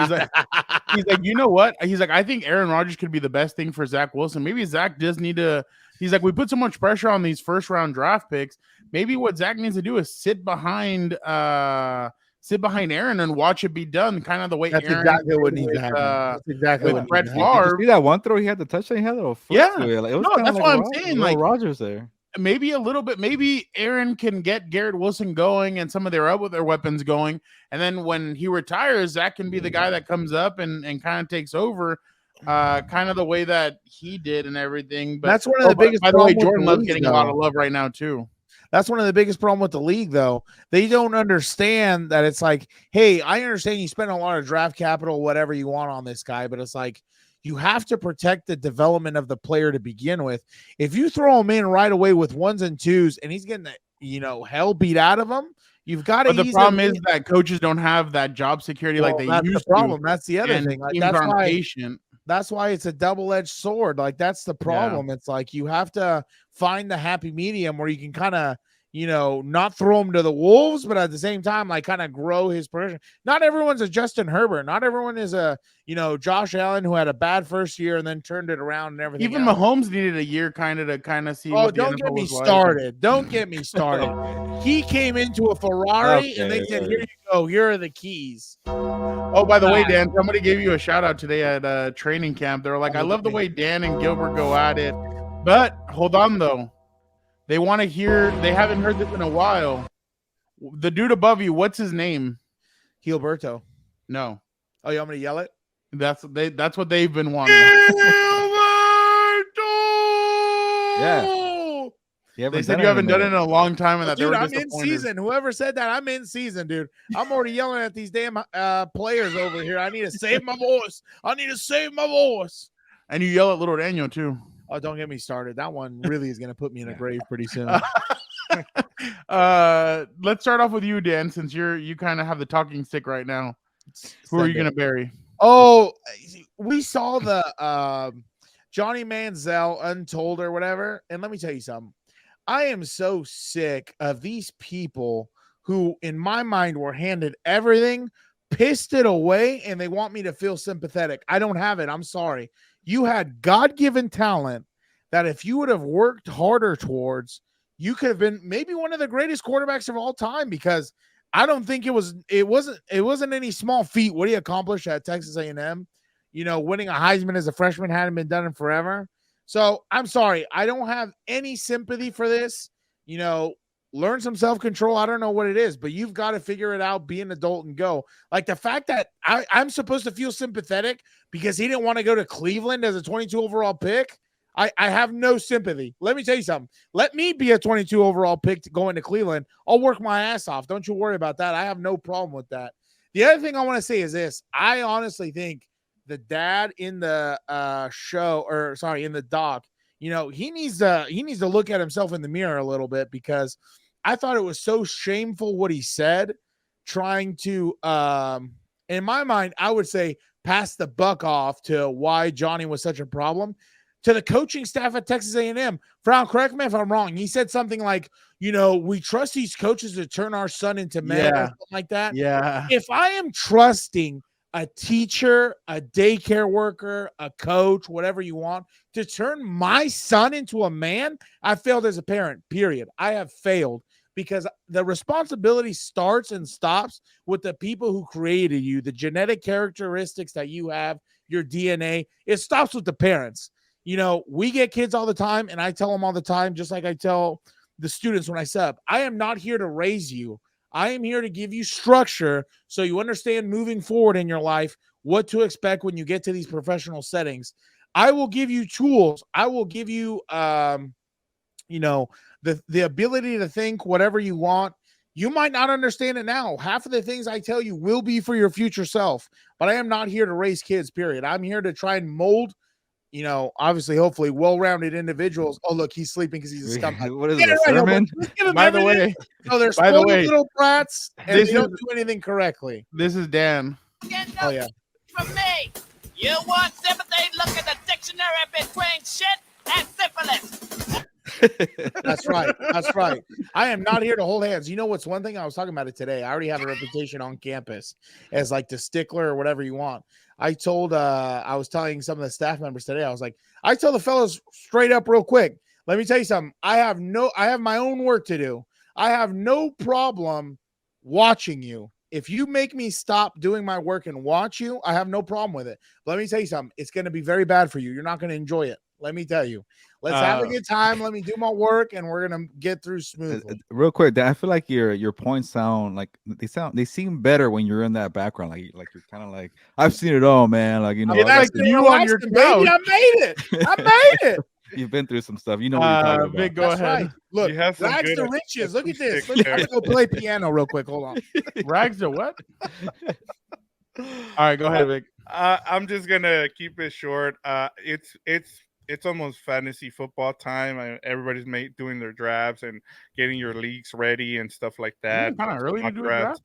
He's like, you know what? He's like, I think Aaron Rodgers could be the best thing for Zach Wilson. Maybe Zach does need to. He's like, we put so much pressure on these first round draft picks. Maybe what Zach needs to do is sit behind Aaron and watch it be done, kind of the way That's Aaron exactly what needs to happen. That's exactly with what Brett needs to happen. Did Favre. you see that one throw he had the touchdown? He had a little foot to it. It was No, that's what I'm saying. Like Rodgers there. Maybe a little bit. Maybe Aaron can get Garrett Wilson going and some of their other weapons going, and then when he retires, Zach can be the guy that comes up and kind of takes over. Kind of the way that he did and everything. But that's one of the biggest. By the way, problems Jordan with the Love's league, getting a lot of love right now too. That's one of the biggest problem with the league, though. They don't understand that it's like, hey, I understand you spend a lot of draft capital, whatever you want on this guy, but it's like you have to protect the development of the player to begin with. If you throw him in right away with ones and twos and he's getting hell beat out of him, you've got to. But the problem is that coaches don't have that job security like they used to. Problem. That's the other thing. Like, teams aren't patient. That's why it's a double-edged sword. Like, that's the problem. Yeah. It's like you have to find the happy medium where you can kind of, not throw him to the wolves, but at the same time, like, kind of grow his progression. Not everyone's a Justin Herbert. Not everyone is a, Josh Allen, who had a bad first year and then turned it around and everything. Even else. Mahomes needed a year to see. Oh, don't get me started. Like. Don't get me started. He came into a Ferrari and they said, here you go. Here are the keys. Oh, by the way, Dan, somebody gave you a shout out today at training camp. They were like, I love the way Dan and Gilbert go at it. But hold on, though. They want to hear, they haven't heard this in a while. The dude above you, what's his name? Gilberto. No. Oh, you want me to yell it? That's what they've been wanting. Gilberto! Yeah. They said you haven't done it in a long time and that dude, they were I'm in season. Whoever said that, I'm in season, dude. I'm already yelling at these damn players over here. I need to save my voice. And you yell at little Daniel, too. Oh, don't get me started. That one really is going to put me in a grave pretty soon. Let's start off with you, Dan, since you kind of have the talking stick right now. Who are you going to bury? Oh, we saw the Johnny Manziel Untold or whatever. And let me tell you something. I am so sick of these people who, in my mind, were handed everything, pissed it away, and they want me to feel sympathetic. I don't have it. I'm sorry. You had God-given talent that if you would have worked harder towards, you could have been maybe one of the greatest quarterbacks of all time, because I don't think it wasn't any small feat what he accomplished at Texas A&M. Winning a Heisman as a freshman hadn't been done in forever. So I'm sorry. I don't have any sympathy for this. learn some self-control. I don't know what it is, but you've got to figure it out, be an adult and go. Like the fact that I'm supposed to feel sympathetic because he didn't want to go to Cleveland as a 22 overall pick. I have no sympathy. Let me tell you something. Let me be a 22 overall pick to go into Cleveland. I'll work my ass off. Don't you worry about that. I have no problem with that. The other thing I want to say is this. I honestly think the dad in the in the doc, he needs to look at himself in the mirror a little bit, because I thought it was so shameful what he said, trying to, in my mind, I would say pass the buck off to why Johnny was such a problem to the coaching staff at Texas A&M. Frown, correct me if I'm wrong. He said something like, we trust these coaches to turn our son into men or something like that. Yeah. If I am trusting a teacher, a daycare worker, a coach, whatever you want, to turn my son into a man, I failed as a parent, period. I have failed, because the responsibility starts and stops with the people who created you, the genetic characteristics that you have, your DNA. It stops with the parents. We get kids all the time, and I tell them all the time, just like I tell the students when I set up, I am not here to raise you. I am here to give you structure so you understand moving forward in your life what to expect when you get to these professional settings. I will give you tools. I will give you, the ability to think whatever you want. You might not understand it now. Half of the things I tell you will be for your future self, but I am not here to raise kids, period. I'm here to try and mold, obviously, hopefully, well-rounded individuals. Oh, look, he's sleeping because he's a scumbag. What is it, a sermon? By the way, they're spoiled little brats, and they don't do anything correctly. This is Dan. Oh, yeah. From me, you want sympathy? Look at the dictionary between shit and syphilis. That's right. That's right. I am not here to hold hands. You know what's one thing? I was talking about it today. I already have a reputation on campus as like the stickler or whatever you want. I was telling some of the staff members today, I was like, I tell the fellas straight up real quick. Let me tell you something. I have my own work to do. I have no problem watching you. If you make me stop doing my work and watch you, I have no problem with it. Let me tell you something. It's going to be very bad for you. You're not going to enjoy it. Let me tell you. Let's have a good time. Let me do my work, and we're gonna get through smoothly. Real quick, I feel like your points sound like they seem better when you're in that background. Like you're kind of like, I've seen it all, man. Like it's like you on your couch. I made it. I made it. You've been through some stuff. You know what you're talking about. Big, go That's ahead. Right. Look, rags to riches. Look at this. I'm gonna go play piano real quick. Hold on. Rags to what? All right, go ahead, Vic. I'm just gonna keep it short. It's almost fantasy football time. Everybody's doing their drafts and getting your leagues ready and stuff like that. Kind of early to do a draft.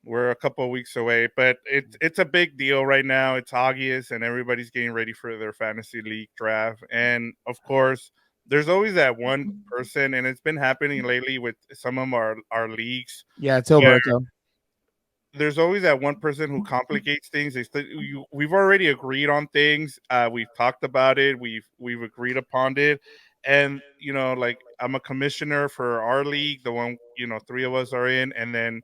We're a couple of weeks away, but it's a big deal right now. It's August, and everybody's getting ready for their fantasy league draft. And of course, there's always that one person, and it's been happening lately with some of our leagues. Yeah, it's Gilberto. There's always that one person who complicates things. We've already agreed on things. We've talked about it. We've agreed upon it. And, like I'm a commissioner for our league, the one, 3 of us are in, and then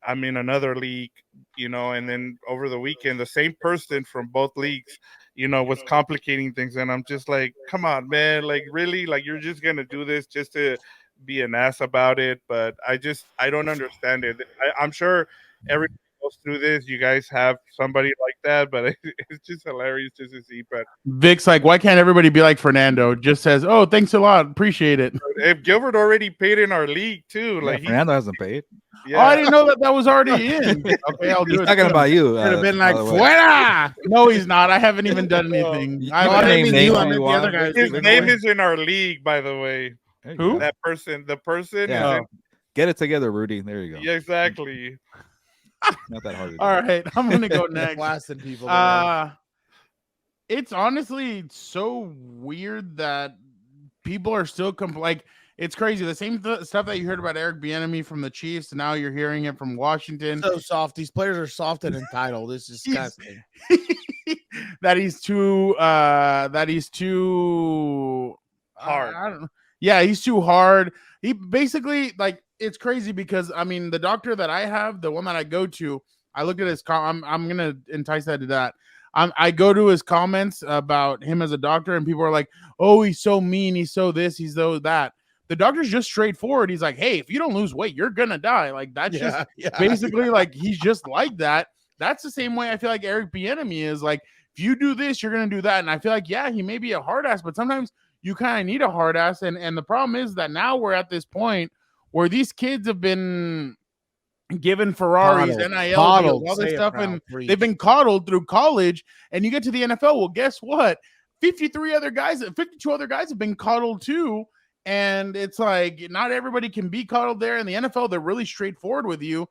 I'm in another league, and then over the weekend, the same person from both leagues, was complicating things. And I'm just like, come on, man, like really, like you're just going to do this just to be an ass about it. But I don't understand it. I'm sure everybody goes through this. You guys have somebody like that, but it's just hilarious just to see. But Vic's like, why can't everybody be like Fernando? Just says, oh, thanks a lot, appreciate it. If Gilbert already paid in our league too, like Fernando hasn't paid. Yeah. Oh, I didn't know that was already in. Okay, I'll do He's it. talking about you. Could have been like, fuera. No, he's not. I haven't even done anything. I didn't mean you. I meant the other guys. His name is in our league, by the way. Who? That person. The person. Yeah. Get it together, Rudy. There you go. Yeah, exactly. Not that hard. All right, I'm gonna go next. Blasting people. It's honestly so weird that people are still like. It's crazy. The same stuff that you heard about Eric Bieniemy from the Chiefs, and now you're hearing it from Washington. So soft. These players are soft and entitled. It's disgusting. that he's too hard. I don't know. Yeah, he's too hard. He basically, like, it's crazy because I mean, the doctor that I have, the one that I go to, I looked at his I'm gonna entice that to that. I go to his comments about him as a doctor, and people are like, "Oh, he's so mean. He's so this. He's so that." the doctor's just straightforward. He's like, hey, if you don't lose weight, you're gonna die. Like that's just basically like he's just like that. That's the same way I feel like Eric Bieniemy is. Like, if you do this, you're gonna do that. And I feel like, yeah, he may be a hard ass, but sometimes you kind of need a hard ass. And the problem is that now we're at this point where these kids have been given Ferraris, NIL deals, all this stuff, and they've been coddled through college. And you get to the NFL. Well, guess what? 52 other guys have been coddled too. And it's like not everybody can be coddled there. In the NFL, they're really straightforward with you.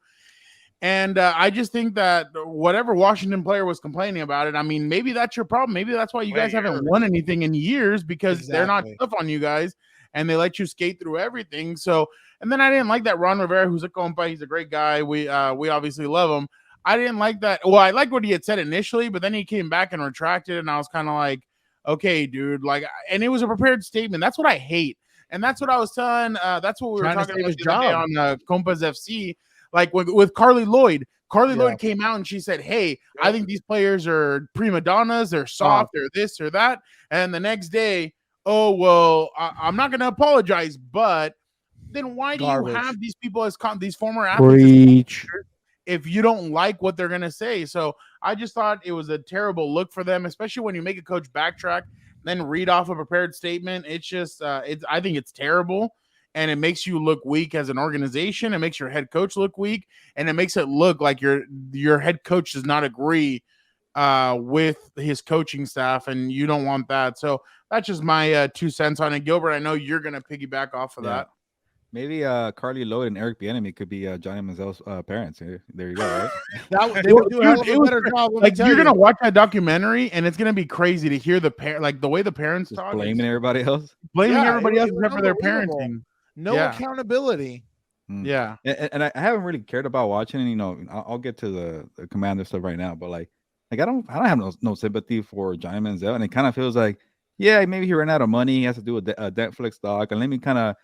And I just think that whatever Washington player was complaining about it, I mean, maybe that's your problem. Maybe that's why you guys haven't won anything in years, because they're not tough on you guys and they let you skate through everything. So, and then I didn't like that Ron Rivera, who's a compa, he's a great guy. We obviously love him. I didn't like that. Well, I liked what he had said initially, but then he came back and retracted, and I was kind of like, okay, dude, like, and it was a prepared statement. That's what I hate. And that's what I was telling. That's what we were talking about the other day on Compas FC. Like with Carly Lloyd. Carly Lloyd came out and she said, hey, I think these players are prima donnas. They're soft. They're this or that. And the next day, oh, well, I'm not going to apologize. But then why do you have these people as these former athletes if you don't like what they're going to say? So I just thought it was a terrible look for them, especially when you make a coach backtrack, then read off a prepared statement. It's just I think it's terrible. And it makes you look weak as an organization. It makes your head coach look weak, and it makes it look like your head coach does not agree with his coaching staff, and you don't want that. So that's just my 2 cents on it. Gilbert, I know you're going to piggyback off of that. Maybe Carly Lloyd and Eric Bieniemy could be Johnny Manziel's parents. There you go, right? They would do a hell of a better job. Like, you're going to watch that documentary, and it's going to be crazy to hear the way the parents just talk. Blaming everybody else. Blaming everybody else except for their parenting. No accountability. Yeah. And I haven't really cared about watching, and I'll get to the Commander stuff right now, but like I don't have no sympathy for Johnny Manziel, and it kind of feels like, yeah, maybe he ran out of money, he has to do a Netflix doc, and let me kind of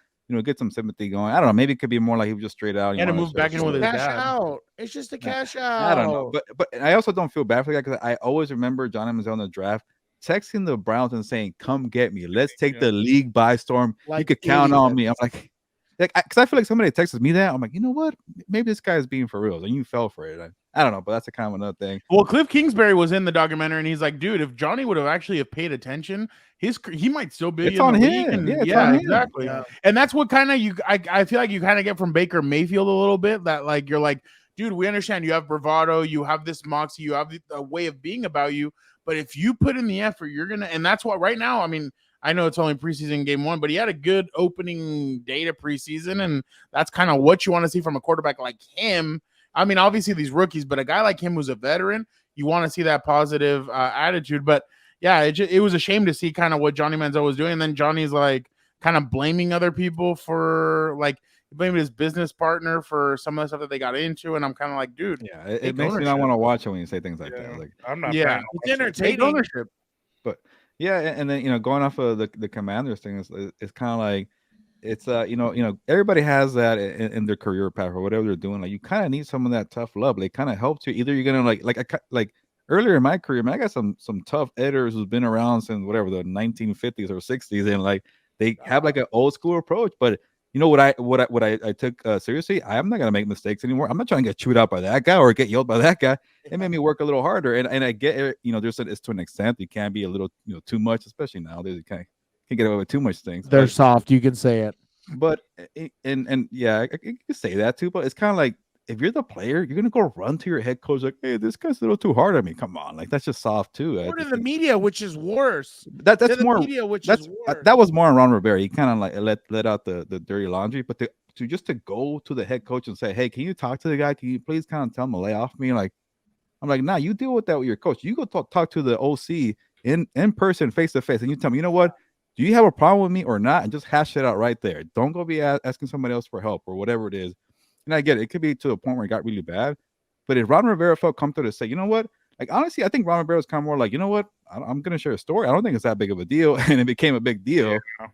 get some sympathy going. I don't know, maybe it could be more like he was just straight out and to move back in with his cash dad. out. It's just a cash out. I don't know, but I also don't feel bad for that, because I always remember Johnny Manziel in the draft texting the Browns and saying, come get me, let's take the league by storm, you could count on me. I'm like, because I feel like somebody texted me that, I'm like, you know what, maybe this guy is being for real, and you fell for it. I don't know, but that's a kind of another thing. Well, Cliff Kingsbury was in the documentary, and he's like, dude, if Johnny would have actually paid attention, he might still be it's on him. Yeah, exactly. Yeah. And that's what kind of I feel like you kind of get from Baker Mayfield a little bit, that like you're like, dude, we understand you have bravado, you have this moxie, you have a way of being about you, but if you put in the effort, you're gonna. And that's what right now. I mean, I know it's only preseason game 1, but he had a good opening day to preseason, and that's kind of what you want to see from a quarterback like him. I mean, obviously these rookies, but a guy like him who's a veteran, you want to see that positive attitude. But yeah, it was a shame to see kind of what Johnny Manziel was doing, and then Johnny's like kind of blaming other people for like blaming his business partner for some of the stuff that they got into, and I'm kind of like, dude, yeah, it makes me not want to watch it when you say things like that. Like, I'm not. Yeah, it's entertaining. Ownership. But yeah, and then going off of the Commanders thing, it's kind of like it's everybody has that in their career path or whatever they're doing. Like, you kind of need some of that tough love. Like, kind of helps you. Either you're gonna like earlier in my career, man, I got some tough editors who's been around since whatever the 1950s or 60s, and like they have like an old school approach. But you know what I took seriously? I'm not gonna make mistakes anymore. I'm not trying to get chewed out by that guy or get yelled by that guy. It made me work a little harder, and I get it. It's to an extent. You can't be a little too much, especially nowadays. You can't get away with too much things. They're soft. You can say it. But and yeah, I can say that too. But it's kind of like, if you're the player, you're gonna go run to your head coach like, "Hey, this guy's a little too hard on me." Come on, like, that's just soft too. Or to the media, which is worse. That's more media, which is worse. That was more on Ron Rivera. He kind of like let out the dirty laundry. But to go to the head coach and say, "Hey, can you talk to the guy? Can you please kind of tell him to lay off me?" Like, I'm like, nah, you deal with that with your coach. You go talk to the OC in person, face to face, and you tell me, you know what? Do you have a problem with me or not? And just hash it out right there. Don't go be asking somebody else for help or whatever it is. And I get it. It could be to a point where it got really bad. But if Ron Rivera felt comfortable to say, you know what? Like, honestly, I think Ron Rivera was kind of more like, you know what? I'm going to share a story. I don't think it's that big of a deal. And it became a big deal. Yeah.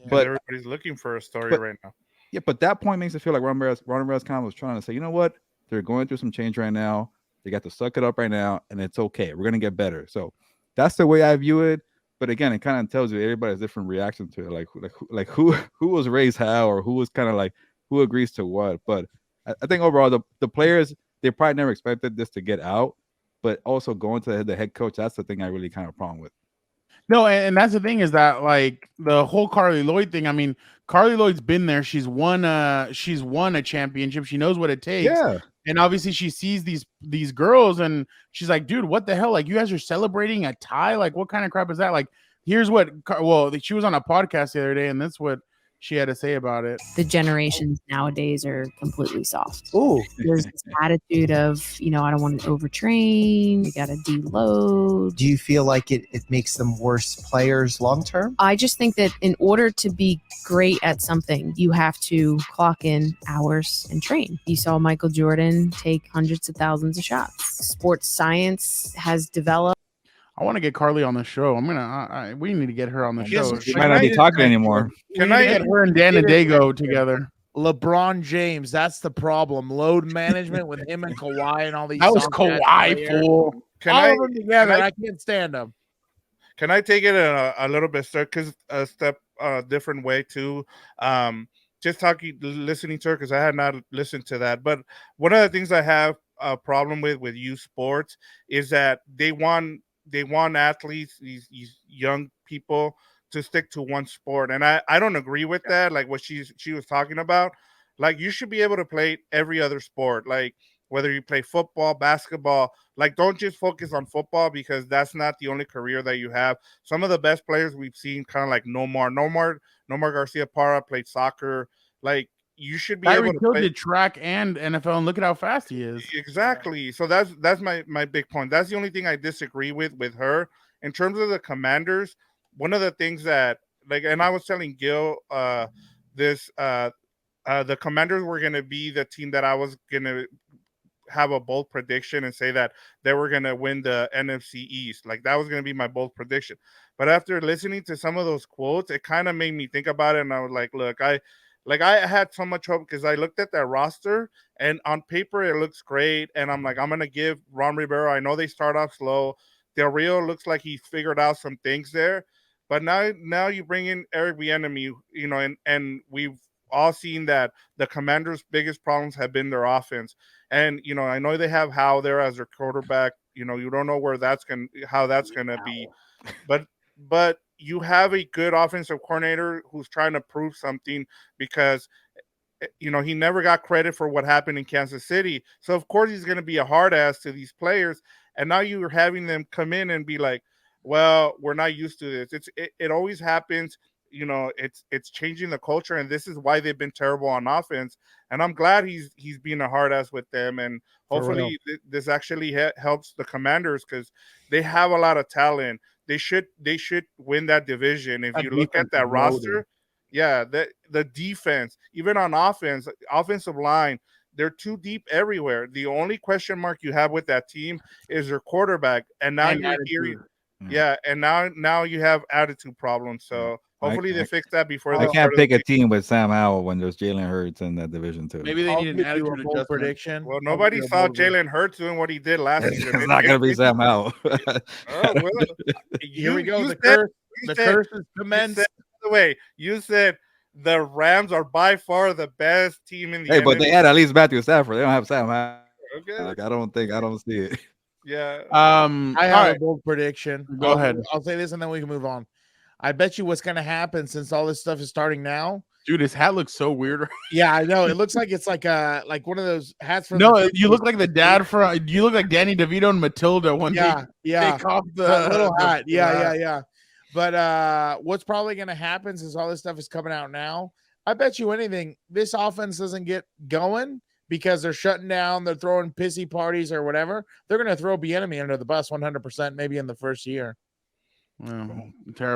But everybody's looking for a story right now. Yeah, but that point makes it feel like Ron Rivera's kind of was trying to say, you know what? They're going through some change right now. They got to suck it up right now, and it's okay. We're going to get better. So that's the way I view it. but again, it kind of tells you everybody has different reaction to it. Like who was raised how, or who was kind of like who agrees to what. But I think overall the players, they probably never expected this to get out, but also going to the head coach, that's the thing I really kind of problem with. No, and that's the thing is that like the whole Carly Lloyd thing. I mean, Carly Lloyd's been there. She's won a championship. She knows what it takes. Yeah. And obviously she sees these girls and she's like, dude, what the hell? Like, you guys are celebrating a tie? Like, what kind of crap is that? Like, here's what she was on a podcast the other day, and that's what she had to say about it. The generations nowadays are completely soft. Ooh. There's this attitude of, I don't want to overtrain. You got to deload. Do you feel like it makes them worse players long term? I just think that in order to be great at something, you have to clock in hours and train. You saw Michael Jordan take hundreds of thousands of shots. Sports science has developed. I want to get Carly on the show. We need to get her on the show. She might not be talking anymore. Can I get her and Dan and Dago together? LeBron James, that's the problem. Load management with him and Kawhi and all these. That was Kawhi, fool. All of them together. I can't stand them. Can I take it a little bit different way too? Just listening to her, because I had not listened to that. But one of the things I have a problem with youth sports is that they want athletes, these young people, to stick to one sport, and I don't agree with that. Like what she was talking about, like you should be able to play every other sport, like whether you play football, basketball. Like don't just focus on football, because that's not the only career that you have. Some of the best players we've seen, kind of like Nomar Garcia Parra, played soccer. Like you should be able to play track and NFL, and look at how fast he is. Exactly. So that's my big point. That's the only thing I disagree with her. In terms of the Commanders, one of the things that, like, and I was telling Gil the Commanders were going to be the team that I was going to have a bold prediction and say that they were going to win the NFC East. Like that was going to be my bold prediction. But after listening to some of those quotes, it kind of made me think about it, and I was like, look, I had so much hope, because I looked at that roster and on paper it looks great. And I'm like, I'm going to give Ron Rivera, I know they start off slow. Del Rio looks like he's figured out some things there. But now you bring in Eric Bieniemy, and we've all seen that the Commanders' biggest problems have been their offense. And, I know they have Howe there as their quarterback. You don't know how that's going to be. But you have a good offensive coordinator who's trying to prove something, because he never got credit for what happened in Kansas City. So of course he's going to be a hard ass to these players. And now you're having them come in and be like, well, we're not used to this. It always happens. It's changing the culture, and this is why they've been terrible on offense. And I'm glad he's being a hard ass with them, and hopefully this actually helps the Commanders, because they have a lot of talent. They should win that division. If you look at that roster, the defense, even on offense, offensive line, they're too deep everywhere. The only question mark you have with that team is their quarterback, and now you're hearing, and now you have attitude problems. So hopefully they fix that before. I can't pick a team with Sam Howell when there's Jalen Hurts in that division too. Maybe they need an attitude adjustment. Prediction. Well, nobody saw Jalen Hurts doing what he did last season. It's not going to be Sam Howell. Here we go. The curse is commenced. By the way, you said the Rams are by far the best team in the NBA. But they had at least Matthew Stafford. They don't have Sam Howell. Okay. Like, I don't see it. Yeah. I have a bold prediction. Go ahead. I'll say this and then we can move on. I bet you what's going to happen, since all this stuff is starting now. Dude, his hat looks so weird. Yeah, I know. It looks like it's like one of those hats from. No, you look like the dad from. You look like Danny DeVito and Matilda when they take off the little hat. Yeah. But what's probably going to happen, since all this stuff is coming out now, I bet you anything, this offense doesn't get going because they're shutting down, they're throwing pissy parties or whatever. They're going to throw Bieniemy under the bus 100%, maybe in the first year. Terrible.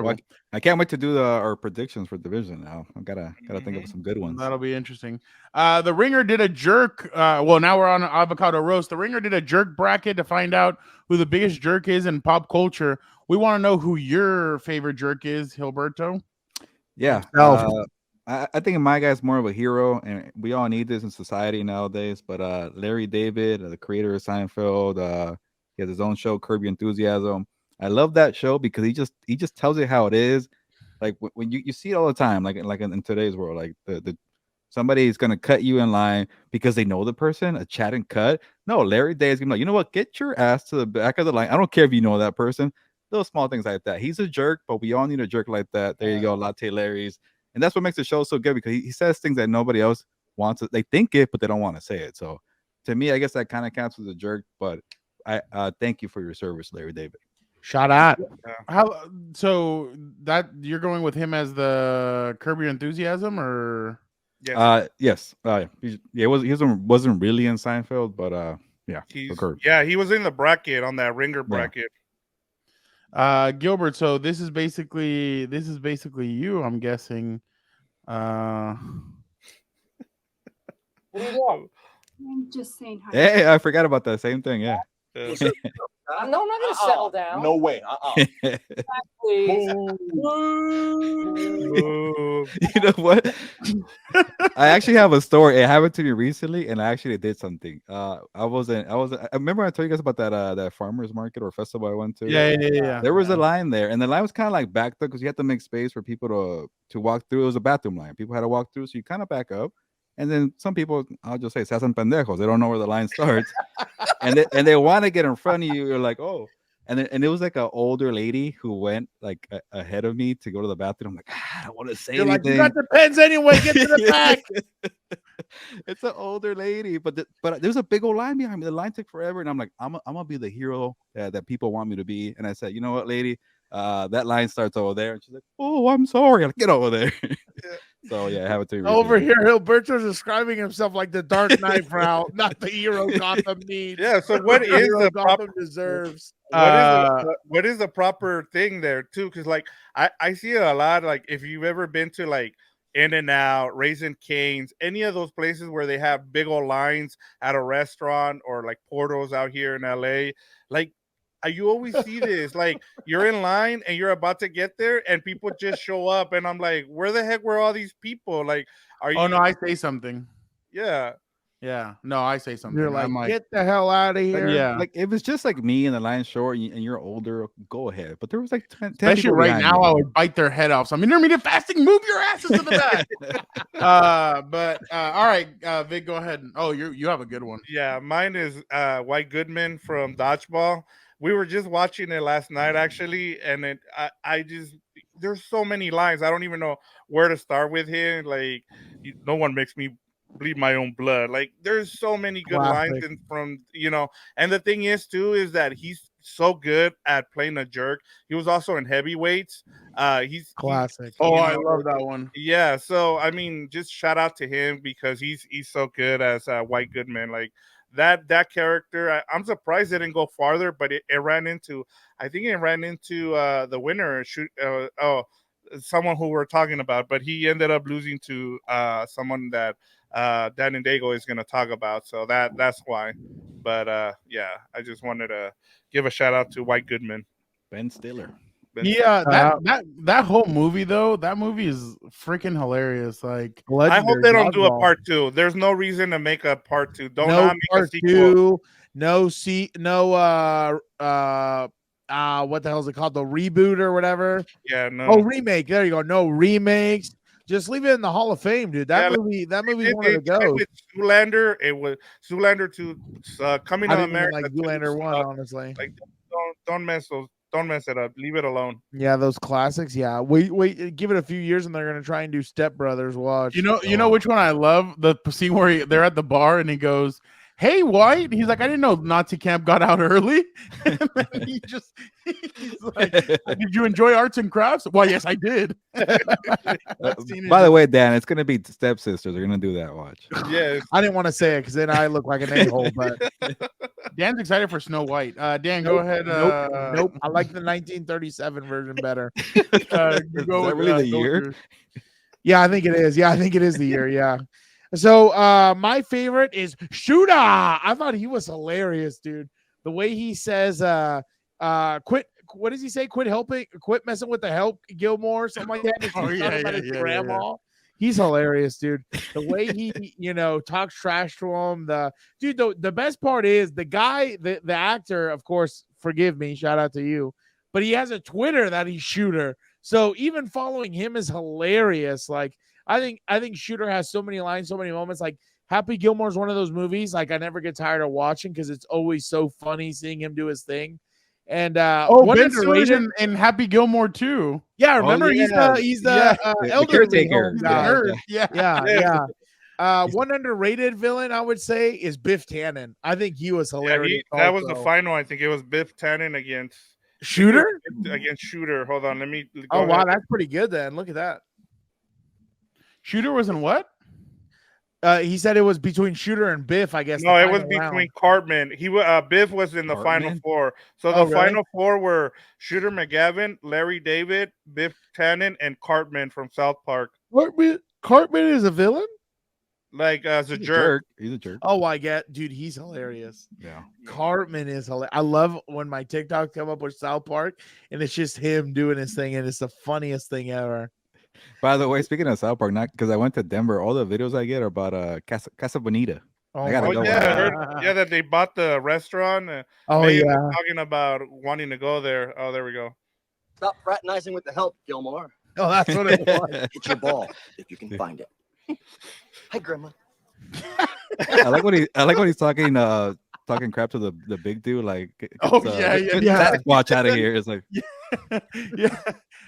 Well, I can't wait to do our predictions for division now. I gotta think of some good ones. That'll be interesting. The Ringer did a jerk. Well, now we're on Avocado Roast. The Ringer did a jerk bracket to find out who the biggest jerk is in pop culture. We want to know who your favorite jerk is, Gilberto. Yeah. I think my guy's more of a hero, and we all need this in society nowadays. But Larry David, the creator of Seinfeld, he has his own show, Curb Your Enthusiasm. I love that show because he just tells you how it is. Like when you see it all the time, like in today's world, like the somebody is gonna cut you in line because they know the person, a chat and cut. No, Larry Day is gonna be like, you know what? Get your ass to the back of the line. I don't care if you know that person. Those small things like that. He's a jerk, but we all need a jerk like that. There you go, Latte Larry's. And that's what makes the show so good because he says things that nobody else wants. They think it, but they don't want to say it. So to me, I guess that kind of counts as a jerk. But I thank you for your service, Larry David. Shout out. How so that you're going with him as the Curb Your Enthusiasm, or Yes. He wasn't really in Seinfeld, but he was in the bracket on that ringer bracket. Gilbert? So this is basically you, I'm guessing. What do you want? I'm just saying hi. Hey, I forgot about that same thing. Yeah. No, I'm not going to settle down. No way. Please. You know what? I actually have a story. It happened to me recently, and I actually did something. I remember I told you guys about that farmers market or festival I went to. Yeah. There was a line there, and the line was kind of like backed up because you had to make space for people to walk through. It was a bathroom line. People had to walk through, so you kind of back up. And then some people, I'll just say, se hacen pendejos. They don't know where the line starts, and they want to get in front of you. You're like, oh, and it was like an older lady who went like ahead of me to go to the bathroom. I'm like, I don't want to say anything. Like, you got the pens anyway. Get to the back. It's an older lady, but there's a big old line behind me. The line took forever, and I'm like, I'm gonna be the hero that people want me to be. And I said, you know what, lady, that line starts over there. And she's like, oh, I'm sorry. I'm like, get over there. So yeah, I have it to you. Over here, Gilberto's describing himself like the Dark Knight route, not the hero Gotham needs. Yeah. So what is the Gotham deserves? What is the proper thing there too? Because like I see it a lot. Like if you've ever been to like In-N-Out, Raising Cane's, any of those places where they have big old lines at a restaurant, or like Porto's out here in LA, like. You always see this, like you're in line and you're about to get there and people just show up, and I'm like, where the heck were all these people? Like, are you? Oh no, I say something. Yeah. No, I say something. You're like, get the hell out of here. Yeah, like if it's just like me and the line short and you're older, go ahead. But there was like 10 especially right now, I would bite their head off. So I'm intermittent fasting. Move your asses to the back. But all right, Vic, go ahead. Oh, you have a good one. Yeah, mine is White Goodman from Dodgeball. We were just watching it last night, actually, and I just there's so many lines. I don't even know where to start with him. Like, no one makes me bleed my own blood. Like, there's so many good lines from And the thing is too is that he's so good at playing a jerk. He was also in Heavyweights. He's classic. I love that one. Yeah. So I mean, just shout out to him because he's so good as White Goodman. Like. That character, I'm surprised it didn't go farther, but it ran into the winner, someone who we're talking about, but he ended up losing to someone that Dan and Dago is going to talk about, so that's why. But yeah, I just wanted to give a shout out to White Goodman. Ben Stiller. Yeah, that whole movie though, that movie is freaking hilarious. Like, I hope they don't do a part 2. There's no reason to make a part 2. Don't make part a sequel. 2. What the hell is it called? The reboot or whatever? Yeah, no. Oh, remake. There you go. No remakes. Just leave it in the Hall of Fame, dude. That movie's one of the go. With Zoolander, it was Zoolander 2 coming to America. Like Zoolander 1, honestly. Like, don't mess it up. Leave it alone. Yeah, those classics. Yeah, wait, give it a few years, and they're gonna try and do Step Brothers. Watch. You know which one I love? The scene where they're at the bar and he goes, "Hey, White." He's like, "I didn't know Nazi camp got out early." And then he's like, "Did you enjoy arts and crafts?" Why, yes, I did. By the way, Dan, it's gonna be Stepsisters. They're gonna do that. Watch. Yes. I didn't want to say it because then I look like an a-hole. But Dan's excited for Snow White. Dan, go ahead. Nope. I like the 1937 version better. You go is that really the year? Yeah, I think it is. Yeah, I think it is the year. Yeah. So my favorite is Shooter. I thought he was hilarious, dude. The way he says quit. What does he say? Quit messing with the help, Gilmore, something like that. His grandma. Yeah. He's hilarious, dude. The way he, talks trash to him. The best part is the guy, the actor, of course, forgive me, shout out to you. but he has a Twitter that he's Shooter. So even following him is hilarious. Like I think Shooter has so many lines, so many moments. Like Happy Gilmore is one of those movies like I never get tired of watching because it's always so funny seeing him do his thing. And Ben Stiller's in Happy Gilmore too. Yeah, remember he's the elderly caretaker. home guy. Yeah. One underrated villain I would say is Biff Tannen. I think he was hilarious. That was the final. I think it was Biff Tannen against Shooter. Hold on, let me. Oh wow, that's pretty good then. Look at that. Shooter was in what? He said it was between Shooter and Biff. I guess. No, it was between Cartman. Biff was in the final four. So the final four were Shooter McGavin, Larry David, Biff Tannen, and Cartman from South Park. Cartman is a villain. Like as a jerk. He's a jerk. Oh, I get, dude. He's hilarious. Yeah. Cartman is hilarious. I love when my TikToks come up with South Park and it's just him doing his thing, and it's the funniest thing ever. By the way, speaking of South Park, not because I went to Denver, all the videos I get are about Casa Bonita. Oh, I I heard, that they bought the restaurant. Talking about wanting to go there. Oh, there we go. Stop fraternizing with the help, Gilmore. Oh, that's what it was. Hit your ball if you can find it. Hi, Grandma. I like when he's talking crap to the big dude. Like, watch out of here. It's like, yeah.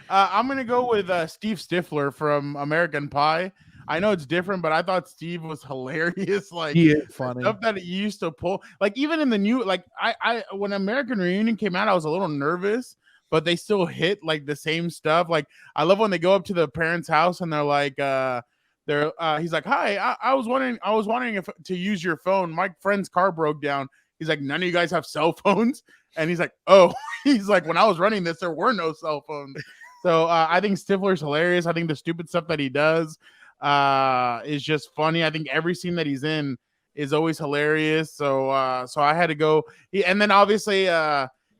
I'm gonna go with Steve Stifler from American Pie. I know it's different, but I thought Steve was hilarious. Like, he is funny. Stuff that he used to pull. Like, even in the new, like, I when American Reunion came out, I was a little nervous, but they still hit like the same stuff. Like, I love when they go up to the parents' house and they're like, he's like, "Hi, I was wondering if to use your phone. My friend's car broke down." He's like, "None of you guys have cell phones?" And he's like, "Oh," he's like, "When I was running this, there were no cell phones." So I think Stifler's hilarious. I think the stupid stuff that he does is just funny. I think every scene that he's in is always hilarious. So I had to go. And then obviously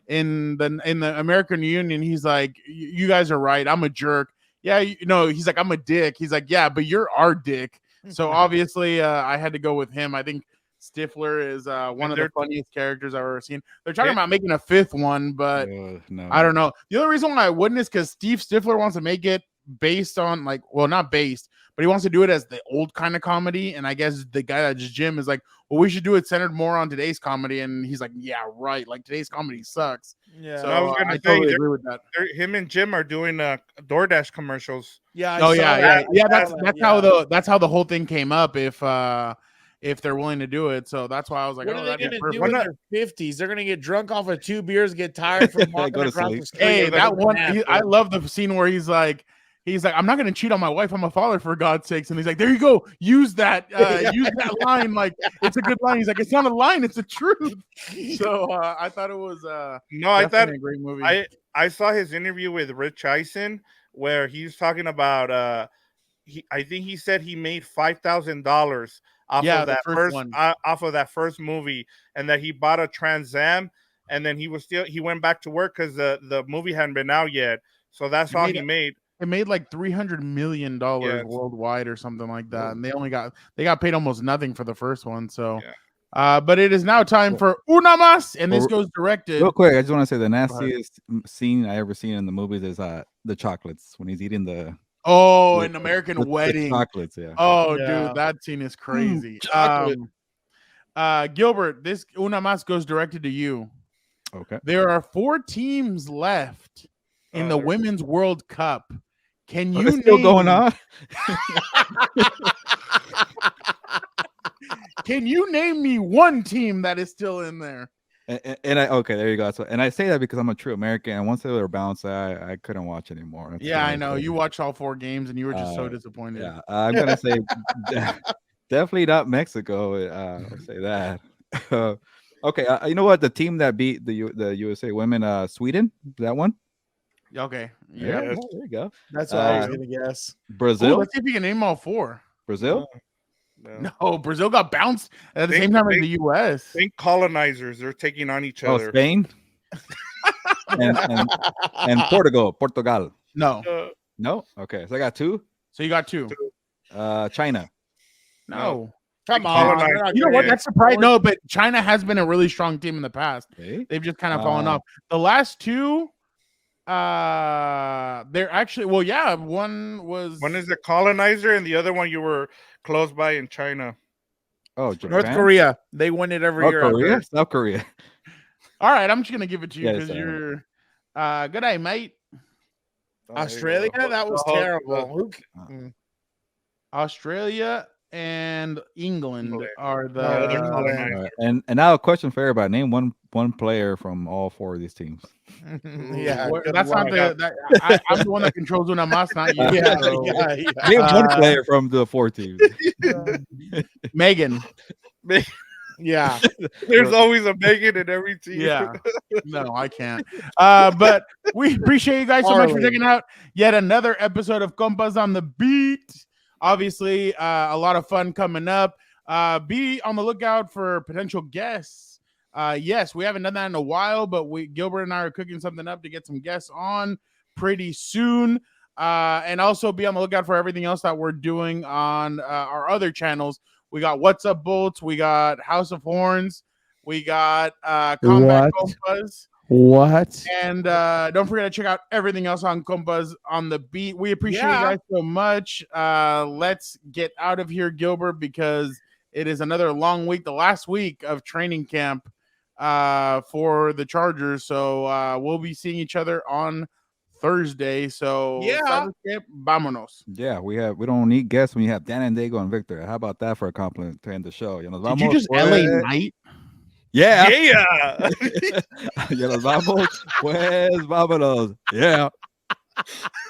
in the American Union, he's like, "You guys are right. I'm a jerk." Yeah, he's like, "I'm a dick." He's like, "Yeah, but you're our dick." So obviously I had to go with him. I think Stifler is one of the funniest characters I've ever seen. They're talking about making a fifth one, but no. I don't know. The only reason why I wouldn't is because Steve Stifler wants to make it based on not based, but he wants to do it as the old kind of comedy. And I guess the guy that's Jim is like, "Well, we should do it centered more on today's comedy." And he's like, "Yeah, right. Like today's comedy sucks." Yeah. So I was going to say, totally agree with that. Him and Jim are doing DoorDash commercials. Yeah. That's how the whole thing came up. If they're willing to do it, so that's why I was like, what are they that'd be going to do perfect. in their 50s? They're going to get drunk off of 2 beers, get tired from walking across the street. Hey, that one, I love the scene where he's like, "I'm not going to cheat on my wife. I'm a father, for God's sakes." And he's like, "There you go. Use that line. Like, it's a good line." He's like, "It's not a line. It's the truth." So I thought it was I thought a great movie. I saw his interview with Rich Eisen where he's talking about I think he said he made $5,000 off of that first movie, and that he bought a Trans Am, and then he went back to work because the movie hadn't been out yet. So that's all he made. It made like $300 million worldwide or something like that, and they got paid almost nothing for the first one. So, but it is now time for Una Mas, and this goes directed. Real quick, I just want to say the nastiest scene I ever seen in the movies is the chocolates when he's eating the. Oh, an American Wedding. Chocolates, yeah. Oh, dude, that scene is crazy. Gilbert, this Una Mas goes directed to you. Okay. There are 4 teams left in the Women's World Cup. Can you name... still going on? Can you name me one team that is still in there? And okay, there you go. So, and I say that because I'm a true American, and once they were bounced, I couldn't watch anymore. I know. You watched all 4 games, and you were just so disappointed. Yeah, I'm gonna say definitely not Mexico. I'll say that. Okay, you know what? The team that beat the USA women, Sweden, that one. Okay. Yeah, there you go. That's what I was gonna guess. Brazil. Ooh, let's see if you can name all 4. Brazil. No, Brazil got bounced at the same time as the U.S. Think colonizers. They're taking on each other. Spain. and Portugal. No. No. Okay, so I got 2. So you got 2. China. No. Come on. You know what? That's surprising. No, but China has been a really strong team in the past. Okay. They've just kind of fallen off. The last 2 They're actually one was One is the colonizer, and the other one you were close by in China. Oh, Japan? North Korea. They win it every South year. I've Korea? heard. South Korea. all right. I'm just gonna give it to you Yes, because you're good day, mate. Australia. That was terrible. Who c- Australia and England are the No, they're England. colonized. All right. And now a question for everybody. Name one player from all four of these teams. Yeah, What- good that's not luck. I'm the one that controls Una Mas, not you. Yeah, so- yeah. Name one player from the four teams. Megan. Yeah. There's always a Megan in every team. Yeah. No, I can't. But we appreciate you guys so much for Harley. checking out yet another episode of Compas on the Beat. Obviously, a lot of fun coming up. Be on the lookout for potential guests. Yes, we haven't done that in a while, but Gilbert and I are cooking something up to get some guests on pretty soon. And also be on the lookout for everything else that we're doing on our other channels. We got What's Up Bolts, we got House of Horns, we got Combat Compas. What? And don't forget to check out everything else on Compas on the Beat. We appreciate you guys so much. Let's get out of here, Gilbert, because it is another long week, the last week of training camp for the Chargers. So we'll be seeing each other on Thursday. So vámonos. Yeah, we don't need guests when you have Dan and Diego and Victor. How about that for a compliment to end the show? Did you just LA Knight? Yeah. Yeah. Ya nos vamos. Pues vámonos. Yeah.